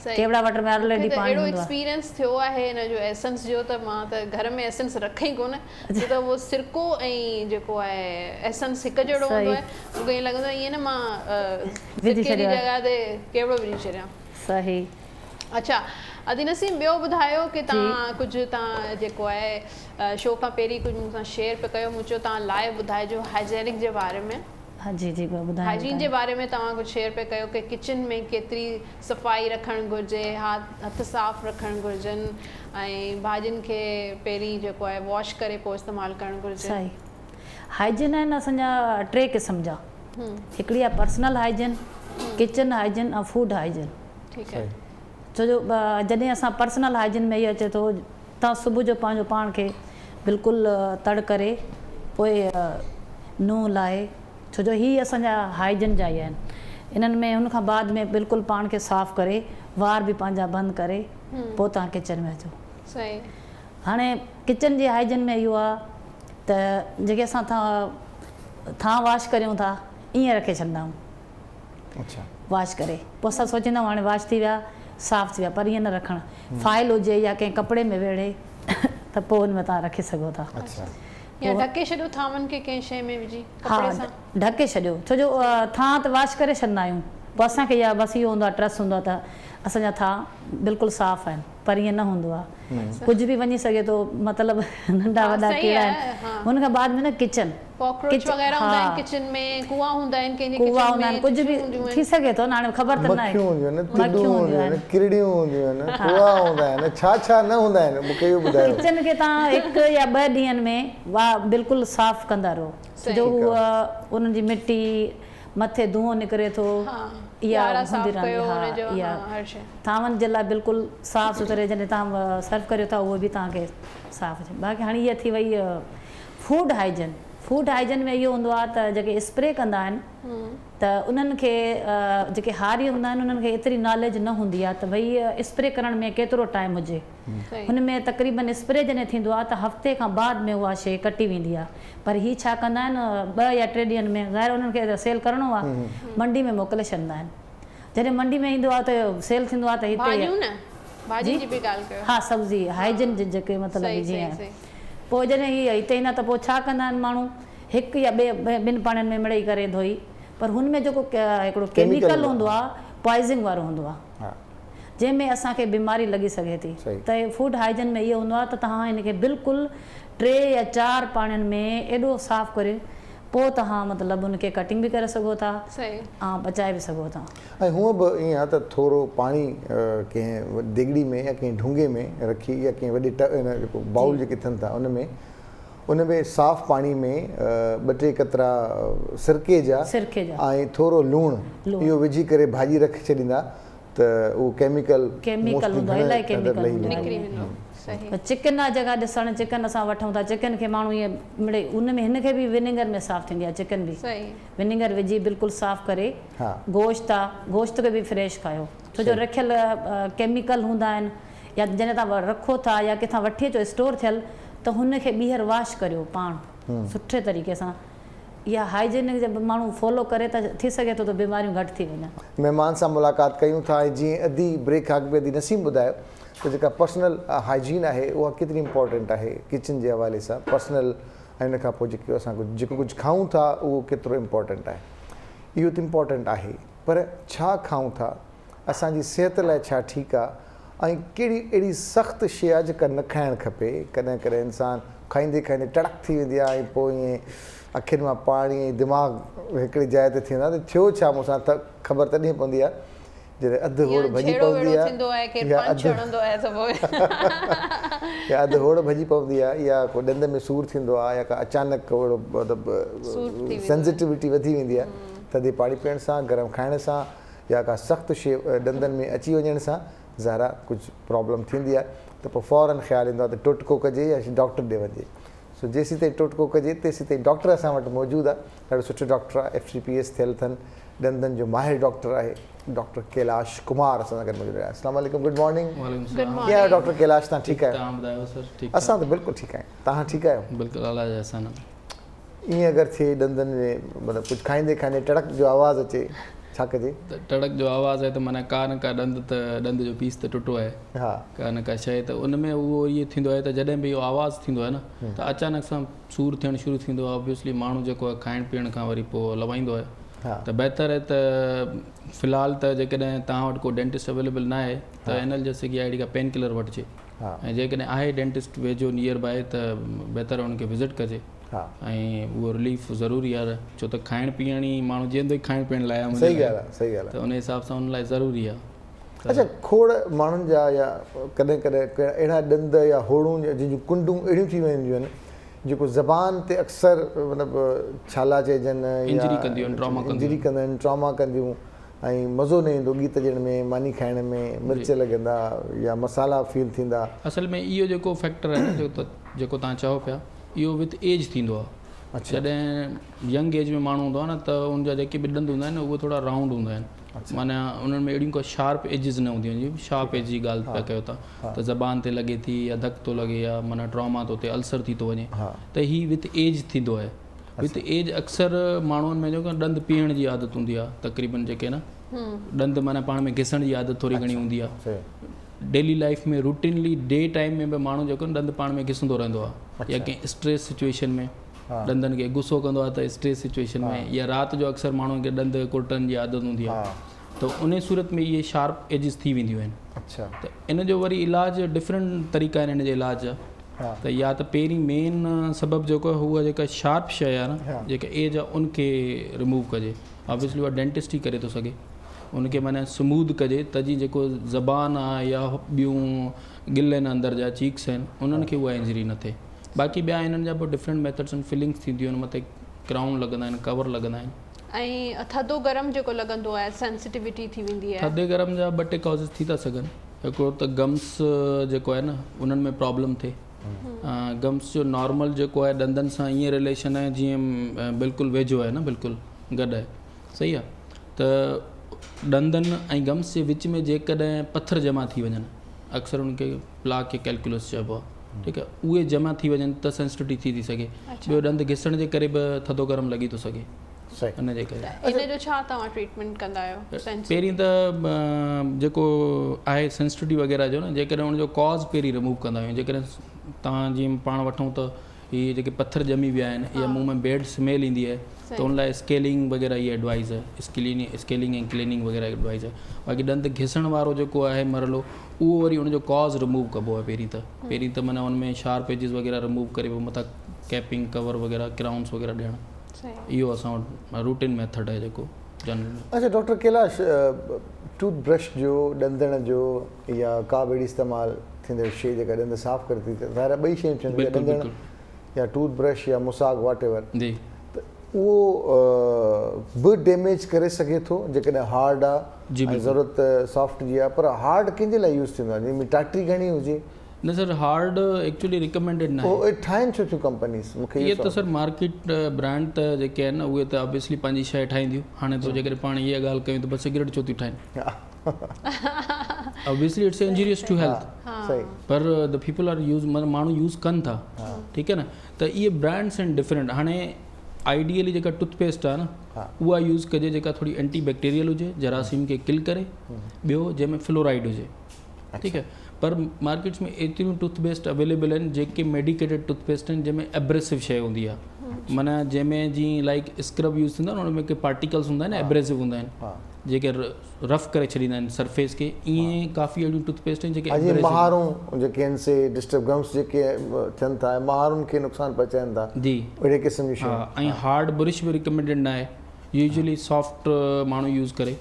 केवड़ा वाटर में ऑलरेडी पाणी हूंदो आहे। अहिड़ो एक्सपीरियंस थियो आहे हिन जो एसेंस जो त मां त घर में एसेंस रखे ई कोन, छो त उहो सिरको ऐं जेको आहे एसेंस हिकु जहिड़ो हूंदो आहे। मूंखे ईअं लॻंदो आहे ईअं न मां सिरके जी जॻह ते केवड़ो विझी छॾियां। सही। अच्छा अदीनसीम, ॿियो ॿुधायो कि तव्हां कुझु तव्हां जेको आहे शो खां पहिरीं कुझु मूंसां शेयर पिया कयो, मूं चयो तव्हां लाइव ॿुधाइजो हाइजेनिक जे बारे में। जी ॿुधायो। हाइजीन जे बारे में तव्हां कुझु शेयर पिया कयो कि किचन में केतिरी सफ़ाई रखणु घुरिजे, हथ साफ़ रखणु घुरिजनि ऐं भाॼियुनि खे पहिरीं जेको आहे वॉश करे पोइ इस्तेमालु करणु घुरिजे। सही। हाइजीन आहिनि असांजा 3 क़िस्म जा। हिकिड़ी आहे पर्सनल हाइजीन, किचन हाइजीन ऐं फूड हाइजीन। ठीकु आहे। छो जो जॾहिं असां पर्सनल हाइजीन में इहो अचे थो, तव्हां सुबुह जो पंहिंजो पाण खे बिल्कुलु तड़ करे पोइ नूंहं लाहे, छो जो हीअ असांजा हाइजीन जा ई आहिनि। इन्हनि में हुन खां बाद में बिल्कुलु पाण खे साफ़ु करे वार बि पंहिंजा बंदि करे पोइ तव्हां किचन में अचो। सही। हाणे किचन जी हाइजीन में इहो आहे त जेके असां थां वॉश करियूं था ईअं रखे छॾंदा आहियूं। अच्छा। वॉश करे पोइ असां सोचींदा आहियूं हाणे वॉश थी विया, साफ़ थी विया, पर ईअं न रखणु। फाइल हुजे या कंहिं कपिड़े में वेड़े त पोइ हुन में तव्हां रखी सघो था। या ढके छॾियो थांवनि खे कंहिं शइ में विझी। ढके छॾियो, छो जो थां त वॉश करे छॾंदा आहियूं, पोइ असांखे इहा बसि इहो हूंदो आहे ट्रस्ट हूंदो आहे त असांजा थां बिल्कुलु साफ़ आहिनि, पर ईअं न हूंदो आहे। कुझु बि वञी सघे थो, मतिलबु नंढा वॾा कीड़ा आहिनि। हुन खां बाद में न किचन कॉकरोच वगैरह हूंदा आहिनि किचन में, कुआ हूंदा आहिनि कंहिंजे किचन में, कुझु बि थी सघे थो न, हाणे ख़बर त न आहे। मक्खियूं हूंदियूं आहिनि, तिॾूं हूंदियूं आहिनि, किरड़ियूं हूंदियूं आहिनि, कुआ हूंदा आहिनि, छा न हूंदा आहिनि, मूंखे इहो ॿुधायो। किचन खे तव्हां 1 या 2 ॾींहंनि में बिल्कुलु साफ़ु कंदा रहो, जो उन्हनि जी मिटी मथे धुओं निकिरे थो, इहा हूंदी रहंदी आहे। थांवनि जे लाइ बिल्कुलु साफ़ु सुथरे जॾहिं तव्हां सर्व करियो था उहो बि तव्हांखे साफ़ु हुजे। बाक़ी हाणे इहा थी वई फूड हाइजीन। फूड हाइजीन में इहो हूंदो आहे त जेके स्प्रे कंदा आहिनि त उन्हनि खे जेके हारी हूंदा आहिनि उन्हनि खे एतिरी नॉलेज न हूंदी आहे त भई स्प्रे करण में केतिरो टाइम हुजे। हुन में तक़रीबन स्प्रे जॾहिं थींदो आहे त हफ़्ते खां बाद में उहा शइ कटी वेंदी आहे, पर हीअ छा कंदा आहिनि 2 या 3 ॾींहंनि में ग़ैर उन्हनि खे सेल करिणो आहे, मंडी में मोकिले छॾींदा आहिनि। जॾहिं मंडी में ईंदो आहे त सेल थींदो आहे त हिते हा सब्जी हाइजीन जेके मतिलबु जीअं पोइ जॾहिं हीअ हिते ईंदा त पोइ छा कंदा आहिनि माण्हू 1 या 2 पाणियुनि में मिड़ेई करे धोई, पर हुन में जेको हिकिड़ो केमिकल हूंदो आहे पॉइज़न वारो हूंदो आहे। त जंहिंमें असांखे बीमारी लॻी सघे थी। त फूड हाइजीन में इहो हूंदो आहे त तव्हां हिनखे बिल्कुलु 3 या 4 पाणियुनि में एॾो साफ़ु करे पोइ तव्हां मतिलबु उनखे कटिंग बि करे सघो था ऐं पचाए बि सघो था। ऐं हूअं बि ईअं आहे त थोरो पाणी कंहिं देगड़ी में या कंहिं ढूंगे में रखी या कंहिं वॾे जेको बाउल जेके थियनि था उन में साफ़ पाणी में 2-3 कतरा सिरके जा ऐं थोरो लूणु इहो विझी करे भाॼी रखी छॾींदा त उहो केमिकल हूंदो आहे, इलाही केमिकल हूंदो। चिकन आहे जॻह ॾिसणु, चिकन असां वठूं था, चिकन खे माण्हू ईअं मिड़े उन में हिनखे बि विनेगर में साफ़ु थींदी आहे, चिकन बि विनेगर विझी बिल्कुलु साफ़ु करे। गोश्त आहे, गोश्त खे बि फ्रेश खायो, छो जो रखियल केमिकल हूंदा आहिनि या जॾहिं तव्हां रखो था या किथां वठी अचो स्टोर थियल त हुनखे ॿीहर वॉश करियो पाण सुठे तरीक़े सां। इहा हाइजीनिक जब माण्हू फॉलो करे त थी सघे थो त बीमारियूं घटि थी वञनि। महिमान सां मुलाक़ात कयूं था ऐं जीअं अधी ब्रेक खां अॻु अधी नसीम ॿुधायो त जेका पर्सनल हाइजीन आहे उहा केतिरी इंपॉर्टेंट आहे किचन जे हवाले सां, पर्सनल ऐं हिन खां पोइ असां जेको कुझु खाऊं था उहो केतिरो इम्पॉर्टेंट आहे। इहो त इम्पॉर्टेंट आहे, पर छा खाऊं था, असांजी सिहत लाइ छा ठीकु आहे ऐं कहिड़ी अहिड़ी सख़्तु शइ आहे जेका न खाइणु खपे। कॾहिं कॾहिं इंसानु खाईंदे खाईंदे टड़क थी वेंदी आहे ऐं पोइ ईअं अखियुनि मां पाणी ऐं दिमाग़ु हिकिड़ी जाइ ते थी वेंदो आहे त थियो छा मूंसां त ख़बर तॾहिं पवंदी आहे जॾहिं अधु होड़ भॼी पवंदी आहे या अधु होड़ भॼी पवंदी आहे या को ॾंद में सूरु थींदो आहे या का अचानक अहिड़ो मतिलबु सेंसिटिविटी वधी वेंदी आहे। थधे पाणी पीअण सां, गरम खाइण सां या का सख़्तु शइ ॾंदनि में अची वञण सां ज़ारा कुझु प्रॉब्लम थींदी आहे त पोइ फ़ौरन ख़्यालु ईंदो आहे त टोटको कजे या डॉक्टर ॾे वञे। सो जेसीं ताईं टोटको कजे तेसीं ताईं डॉक्टर असां वटि मौजूदु आहे, ॾाढो सुठो डॉक्टर आहे, FCPS थियल अथनि, ॾंदनि जो माहिर डॉक्टर आहे, डॉक्टर कैलाश कुमार असां सां गॾु मौजूदु आहे। अस्सलाम वालेकुम, गुड मॉर्निंग। कीअं आहियो डॉक्टर कैलाश, तव्हां ठीकु आहियो? तव्हां ॿुधायो सर? ठीकु, असां त बिल्कुलु ठीकु आहियूं, तव्हां ठीकु आहियो? बिल्कुलु अलाह जा अहसान। ईअं अगरि थिए ॾंदनि में मतिलबु कुझु खाईंदे खाईंदे टड़क जो आवाज़ु अचे छा कजे? टड़क जो आवाज़ आहे त माना का न का ॾंद जो पीस त टुटो आहे, का न का शइ त उन में उहो इहो थींदो आहे त जॾहिं बि इहो आवाज़ु थींदो आहे न त अचानक सां सूरु थियणु शुरू थींदो आहे। ऑब्वियसली माण्हू जेको आहे खाइण पीअण खां वरी पोइ लवाईंदो आहे त बहितर आहे त फ़िलहालु त जेकॾहिं तव्हां वटि को डेंटिस्ट अवेलेबल न आहे त एनाल्जेसिक या अहिड़ी का पेन किलर वठिजे ऐं जेकॾहिं आहे डेंटिस्ट वेझो नियर बाए त बहितर उनखे विज़िट कजे ऐं उहो रिलीफ ज़रूरी आहे छो त खाइण पीअण ई माण्हू जीअंदो ई खाइण पीअण लाइ आहे। सही ॻाल्हि आहे, सही ॻाल्हि आहे। त उन हिसाब सां उन लाइ ज़रूरी आहे। अच्छा, खोड़ माण्हुनि जा या कॾहिं कॾहिं अहिड़ा ॾंद या होड़ूं जंहिंजूं कुंडूं अहिड़ियूं थी वेंदियूं आहिनि जेको ज़बान ते अक्सर मतिलबु छाला चइजनि, इंजरी कंदियूं आहिनि, ट्रॉमा कंदियूं ऐं मज़ो न ईंदो गीत ॼण में, मानी खाइण में, मिर्च लॻंदा या मसाला फील थींदा। असल में इहो जेको फैक्टर आहे न जेको तव्हां चओ पिया, इहो विथ एज थींदो आहे। जॾहिं यंग एज में माण्हू हूंदो आहे न त उनजा जेके बि ॾंद हूंदा आहिनि उहे थोरा राउंड हूंदा आहिनि, माना उन्हनि में अहिड़ियूं को शार्प एजिस न हूंदियूं आहिनि। शार्प एज जी ॻाल्हि पिया कयो था त ज़बान ते लॻे थी या धक थो लॻे या माना ट्रॉमा थो थिए, अल्सर थी थो वञे त हीअ विथ एज थींदो आहे। विथ एज अक्सर माण्हुनि में जेको ॾंद पीअण जी आदत हूंदी आहे, तक़रीबन जेके न ॾंद माना पाण में घिसण जी आदत थोरी घणी हूंदी आहे। डेली लाइफ में रूटीनली डे टाइम में बि माण्हू जेको ॾंद पाण में घिसंदो रहंदो आहे या कंहिं स्ट्रेस सिचुएशन में ॾंदनि खे गुस्सो कंदो आहे त स्ट्रेस सिचुएशन में या राति जो अक्सर माण्हुनि खे ॾंद कुटण जी आदत हूंदी आहे त उन सूरत में इहे शार्प एजिस थी वेंदियूं आहिनि। अच्छा, त इन जो वरी इलाजु डिफरेंट तरीक़ा आहिनि इन जे इलाज जा। त या त पहिरीं मेन सबबु जेको आहे उहा जेका शार्प शइ आहे न जेका एज आहे उनखे रिमूव कजे। ऑब्वियसली उहा डेंटिस्ट ई करे थो सघे, उनखे माना स्मूद कजे तजी जेको ज़बान आहे या ॿियूं गिल आहिनि अंदरि जा चीक्स आहिनि उन्हनि खे उहा इंजरी न थिए। बाक़ी ॿिया हिननि जा पोइ डिफरेंट मेथड्स आहिनि, फिलिंग्स थींदियूं आहिनि, मथे क्राउन लॻंदा आहिनि, कवर लॻंदा आहिनि। ऐं थधो गरम जेको लॻंदो आहे सेंसिटिविटी थी वेंदी आहे। थधे गरम जा 2 टे कॉज़िस थी था सघनि। हिकिड़ो त गम्स जेको आहे न उन्हनि में प्रॉब्लम थिए। गम्स जो नॉर्मल जेको आहे ॾंदनि सां ईअं रिलेशन आहे जीअं बिल्कुलु वेझो आहे न, बिल्कुलु गॾु आहे, सही आहे। त ॾंदनि ऐं गम्स जे विच में जेकॾहिं पथर जमा थी वञनि, अक्सर उनखे प्लाक या कैलकुलस चइबो आहे, ठीकु आहे, उहे जमा थी वञनि त सेंसिटिविटी थी सघे। ॿियो ॾंद घिसण जे करे बि थधो गरम लॻी थो सघे। इन जे करे इन जो छा तव्हां ट्रीटमेंट कंदा आहियो? पहिरीं त जेको आहे सेंसिटिविटी वग़ैरह जो न, जेकॾहिं उनजो कॉज़ पहिरीं रिमूव कंदा आहियूं। जेकॾहिं तव्हां जीअं पाण वठूं त हीअ जेके पत्थर ॼमी विया आहिनि या मुंहं में बैड स्मेल ईंदी आहे त उन लाइ स्केलिंग वग़ैरह इहा एडवाइस आहे, स्केलिंग ऐं क्लीनिंग वग़ैरह एडवाइस आहे। बाक़ी ॾंद घिसण वारो जेको आहे मरलो उहो वरी उनजो कॉज़ रिमूव कबो आहे पहिरीं त माना उन में शार्प एजिस वग़ैरह रिमूव करे पोइ मथां कैपिंग कवर वग़ैरह क्राउन्स वग़ैरह ॾियणु, इहो असां वटि रूटीन मेथड आहे जेको जनरल। अच्छा डॉक्टर कैलाश, टूथब्रश जो, ॾंदण जो या का बि अहिड़ी इस्तेमालु थींदड़ शइ जेका ॾंद साफ़ु करे थी, ज़ाहिर ॿई शयूं थियनि, ॾंदण या टूथब्रश या मुसाक वाट एवर, जी त उहो बि डैमेज करे सघे थो जेकॾहिं हार्ड आहे ऐं ज़रूरत सॉफ्ट जी आहे, पर हार्ड कंहिंजे लाइ यूज़ थींदो आहे, जंहिंमें टाटरी घणी हुजे? न सर, हार्ड एक्चुअली रिकमेंडेड न आहे। ठाहिनि छो थियूं कंपनीज़? मूंखे इहे त सर मार्केट ब्रांड त जेके आहिनि उहे त ऑब्वियसली पंहिंजी शइ ठाहींदियूं। हाणे तो जेकॾहिं पाण इहा ॻाल्हि कयूं त बस सिगरेट छो थियूं ठाहिनि, obviously it's injurious to health, पर द पीपल आर यूज़, माण्हू यूज़ कनि था, ठीकु आहे न। त इहे ब्रांड्स आहिनि डिफरेंट। हाणे आइडियली जेका टूथपेस्ट आहे न उहा यूज़ कजे जेका थोरी एंटी बैक्टीरियल हुजे, जरासीम खे किल करे, ॿियो जंहिंमें फ्लोराइड हुजे, ठीकु आहे। पर मार्केट्स में एतिरियूं टूथपेस्ट अवेलेबल आहिनि जेके मेडिकेटेड टूथपेस्ट आहिनि जंहिंमें एब्रेसिव शइ हूंदी आहे, माना जंहिंमें जीअं लाइक स्क्रब यूज़ थींदो आहे न, उनमें के पार्टिकल्स हूंदा आहिनि एब्रेसिव हूंदा आहिनि जेके रफ करे छॾींदा आहिनि सरफेस खे, ईअं काफ़ी अहिड़ियूं टूथपेस्ट आहिनि जेके महारूं जेके आहिनि से डिस्टर्ब गम्स जेके थियनि था, महारुनि खे नुक़सानु पहुचाइनि था, जी अहिड़े क़िस्म जी शयूं। ऐं हार्ड ब्रश बि रिकमेंडेड न आहे, यूजुअली सॉफ्ट माण्हू यूज़ करे।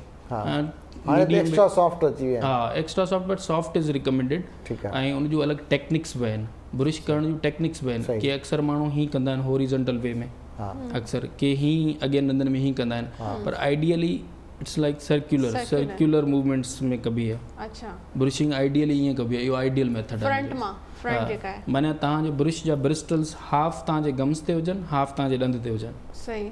एक्स्ट्रा सॉफ्ट अची विया, हा extra soft, but soft is recommended. ऐं उन जूं अलॻि टेक्निक्स बि आहिनि, ब्रश करण जूं टेक्निक्स बि आहिनि, के अक्सर माण्हू हीअं कंदा आहिनि हॉरिजॉन्टल वे में, अक्सर के हीअं अॻियां ॾंदनि में हीअं कंदा आहिनि, पर ideally it's like circular movements में कबी आहे। अच्छा, ब्रशिंग आइडियली ईअं कबी आहे, इहो आइडियल मेथड आहे। माना तव्हांजे ब्रश जा ब्रिस्टल्स हाफ तव्हांजे गम्स ते हुजनि, हाफ तव्हांजे ॾंद ते हुजनि, सही।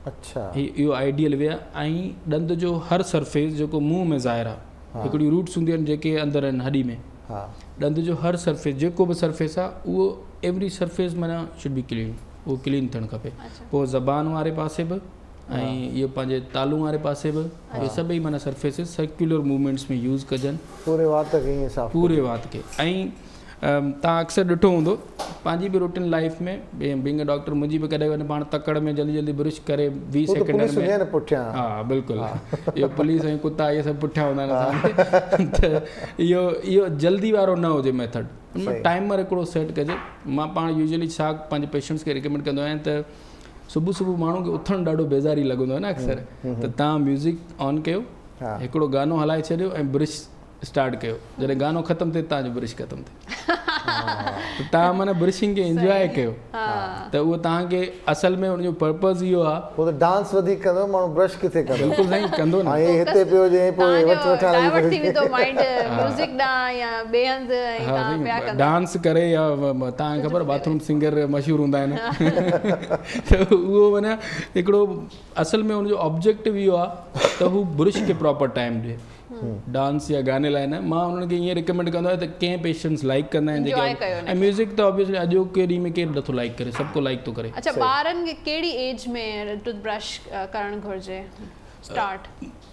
अच्छा, इहो आइडियल वे आहे। ऐं ॾंद जो हर सरफेस जेको मुंहं में ज़ाहिर आहे, हिकिड़ियूं रूट्स हूंदियूं आहिनि जेके अंदरि आहिनि हॾी में, ॾंद जो हर सरफेस जेको बि सरफेस आहे उहो एवरी सरफेस माना शुड बी क्लीन, उहो क्लीन थियणु खपे। पोइ ज़बान वारे पासे बि ऐं इहो पंहिंजे तालू वारे पासे बि, इहे सभई माना सरफेसिस सर्कुलर मूवमेंट्स में यूज़ कजनि पूरे वात खे। ऐं तव्हां अक्सर ॾिठो हूंदो पंहिंजी बि रूटीन लाइफ में, बीइंग अ डॉक्टर मुंहिंजी बि कॾहिं वञे पाण तकड़ में जल्दी जल्दी ब्रश करे 20 सेकंड में, हा बिल्कुलु, इहो पुलिस ऐं कुता इहे सभु पुठियां हूंदा आहिनि त इहो जल्दी वारो न हुजे मेथड, उनमें टाइमर हिकिड़ो सेट कजे। मां पाण यूजुअली छा पंहिंजे पेशेंट्स खे रिकमेंड कंदो आहियां त सुबुह माण्हू खे उथणु ॾाढो बेज़ारी लॻंदो आहे न अक्सर, त तव्हां म्यूज़िक ऑन कयो, हिकिड़ो गानो हलाए छॾियो ऐं ब्रश स्टार्ट कयो, जॾहिं गानो ख़तमु थिए तव्हांजो ब्रश ख़तमु थिए, त तव्हां माना ब्रशिंग खे इंजॉय कयो, त उहो तव्हांखे असल में उनजो पर्पज़ इहो आहे। पोइ त डांस वधीक कंदो माण्हू, ब्रश किथे कंदो, बिल्कुलु सही कंदो न, हिते पियो जे पोइ डाइवर्ट थी वेंदो माइंड म्यूज़िक ॾांहुं या ॿिए हंधि, ऐं तव्हां ॿिया कंदा डांस करे, या तव्हांखे ख़बर बाथरूम सिंगर मशहूरु हूंदा आहिनि, त उहो माना हिकिड़ो असल में उनजो ऑब्जेक्टिव इहो आहे त हू ब्रश खे प्रॉपर टाइम ॾिए, डांस या गाने लाइ न। मां उन्हनि खे ईअं रिकमेंड कंदो आहियां त कंहिं पेशेंट्स लाइक कंदा आहिनि जेके, ऐं म्यूज़िक त ऑब्वियसली अॼो के ॾींहं में केरु नथो लाइक करे, सबको लाइक थो करे। अच्छा, ॿारनि खे कहिड़ी एज में टूथब्रश करणु घुरिजे स्टार्ट?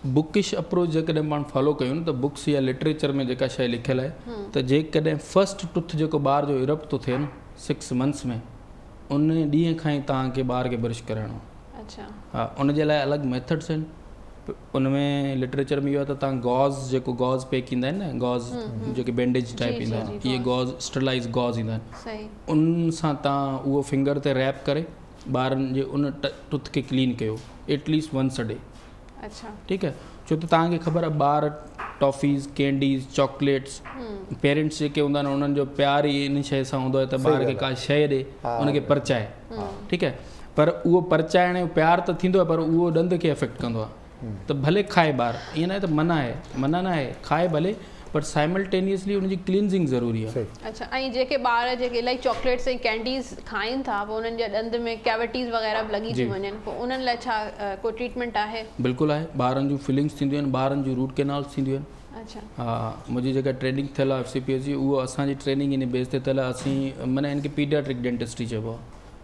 बुकिश अप्रोच जेकॾहिं पाण फॉलो कयूं न त बुक्स या लिटरेचर में जेका शइ लिखियलु आहे त जेकॾहिं फस्ट टूथ जेको ॿार जो इरप्ट थो थिए न 6 मंथ्स में, उन ॾींहं खां ई तव्हांखे ॿार खे ब्रश कराइणो। अच्छा, हा, उनजे लाइ अलॻि मेथड्स आहिनि। उनमें लिटरेचर में इहो आहे त तव्हां गॉज़ जेको गॉज़ पैक ईंदा आहिनि न, गॉज़ जेके बैंडेज टाइप ईंदा आहिनि, इहे गॉज़ स्टरलाइज़ गॉज़ ईंदा आहिनि, उन सां तव्हां उहो फिंगर ते रैप करे ॿारनि जे उन टूथ खे क्लीन कयो एटलीस्ट वंस अ डे। अच्छा, ठीकु आहे, छो त तव्हांखे ख़बर आहे ॿार टॉफ़ीज़, कैंडीज़, चॉकलेट्स, पेरेंट्स जेके हूंदा आहिनि उन्हनि जो प्यार ई इन शइ सां हूंदो आहे त ॿार खे का शइ ॾे, उनखे परचाए, ठीकु आहे, पर उहो परचाइण जो प्यार त थींदो आहे, पर उहो ॾंद खे अफेक्ट कंदो आहे। त भले खाए ॿार, ईअं न आहे त मना न आहे, खाए भले, पर साइमल्टेनियसली उनजी क्लींजिंग ज़रूरी आहे। अच्छा, ऐं जेके ॿार जेके इलाही चॉकलेट्स ऐं कैंडीज़ खाइनि था, पोइ उन्हनि जे ॾंद में कैविटीज़ वग़ैरह बि लॻी थियूं वञनि, पोइ उन्हनि लाइ छा को ट्रीटमेंट आहे? बिल्कुलु आहे, ॿारनि जूं फीलिंग्स थींदियूं आहिनि, ॿारनि जूं रूट केनाल्स थींदियूं आहिनि। अच्छा, हा, मुंहिंजी जेका ट्रेनिंग थियल आहे FCPS जी, उहो असांजी ट्रेनिंग इन बेस ते थियल आहे। असीं माना इनखे पीडियाट्रिक डेंटिस्ट्री चइबो आहे,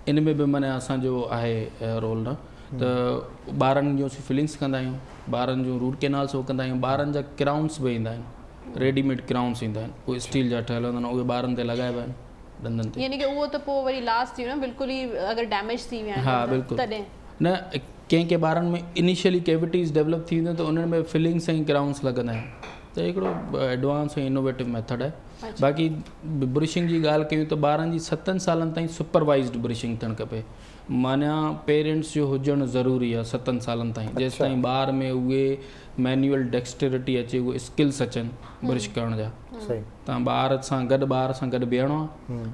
इन में बि माना असांजो आहे रोल न, त ॿारनि जूं फीलिंग्स कंदा आहियूं, ॿारनि जूं रूट केनाल्स उहो कंदा आहियूं, ॿारनि जा क्राउन्स बि ईंदा आहिनि, रेडीमेड क्राउन्स ईंदा आहिनि, उहे स्टील जा ठहियल हूंदा आहिनि, उहे ॿारनि ते लॻाइबा आहिनि, ॾंदनि ते। यानी कि उहो त पोइ वरी लास्ट थी वियो न, बिल्कुलु ई अगरि डैमेज थी विया हा आहिनि बिल्कुलु तॾहिं न कंहिं ॿारनि में इनिशियली कैविटीज़ डेवलप थी वेंदियूं त उन्हनि में फिलिंग्स ऐं क्राउन्स लॻंदा आहिनि, त हिकिड़ो एडवांस ऐं इनोवेटिव मेथड आहे। बाक़ी ब्रशिंग जी ॻाल्हि कयूं त ॿारनि जी 7 सालनि ताईं सुपरवाइज़्ड ब्रशिंग थियणु खपे, माना पेरेंट्स जो हुजणु ज़रूरी आहे 7 सालनि ताईं, जेसि ताईं ॿार में उहे मैन्युअल डेक्सटेरिटी अचे, उहे स्किल्स अचनि ब्रश करण जा। तव्हां ॿार सां गॾु बीहणो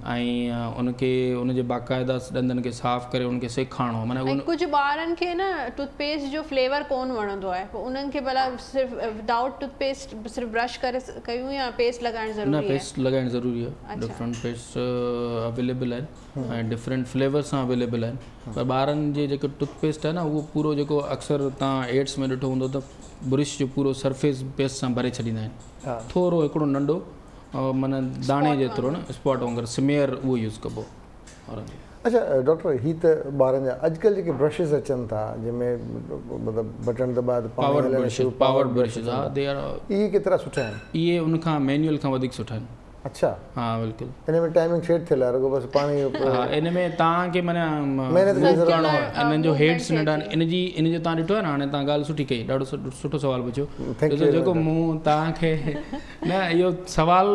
आहे ऐं उनखे उनजे बाक़ाइदा ॾंदनि खे साफ़ु करे उनखे सेखारिणो आहे। माना कुझु ॿारनि खे न टूथपेस्ट जो फ्लेवर कोन वणंदो आहे, पोइ उन्हनि खे भला सिर्फ़ु विदाउट टूथपेस्ट सिर्फ़ु ब्रश करे कयूं या पेस्ट लॻाइणु ज़रूरी आहे? न, पेस्ट लॻाइणु ज़रूरी आहे। डिफरेंट पेस्ट अवेलेबल आहिनि ऐं डिफरेंट फ्लेवर सां अवेलेबल आहिनि, पर ॿारनि जे जेको टूथपेस्ट आहे न उहो पूरो जेको अक्सर तव्हां एड्स में ॾिठो हूंदो त ब्रश जो पूरो सरफेस पेस्ट सां भरे छॾींदा आहिनि, थोरो हिकिड़ो नंढो माना दाणे जेतिरो न स्पॉट वांगुरु स्मेयर उहो यूज़ कबो। अच्छा डॉक्टर, ही त ॿारनि जा अॼुकल्ह जेके ब्रशिस अचनि था जंहिंमें मतिलबु बटन दॿाए पावर ब्रशिस, हा दे आर, इहे केतिरा सुठा आहिनि? इहे उनखां मैनुअल खां वधीक सुठा आहिनि। अच्छा, हा बिल्कुलु। इन में टाइमिंग सेट थियल आहे, रुगो बसि पाणी हा, इन में तव्हांखे माना महिनत करिणो आहे, इन्हनि जो हेड्स नंढा आहिनि, इन जो तव्हां ॾिठो आहे न, हाणे तव्हां ॻाल्हि सुठी कई, ॾाढो सुठो सुवालु पुछियो। जेको मूं तव्हांखे न इहो सवाल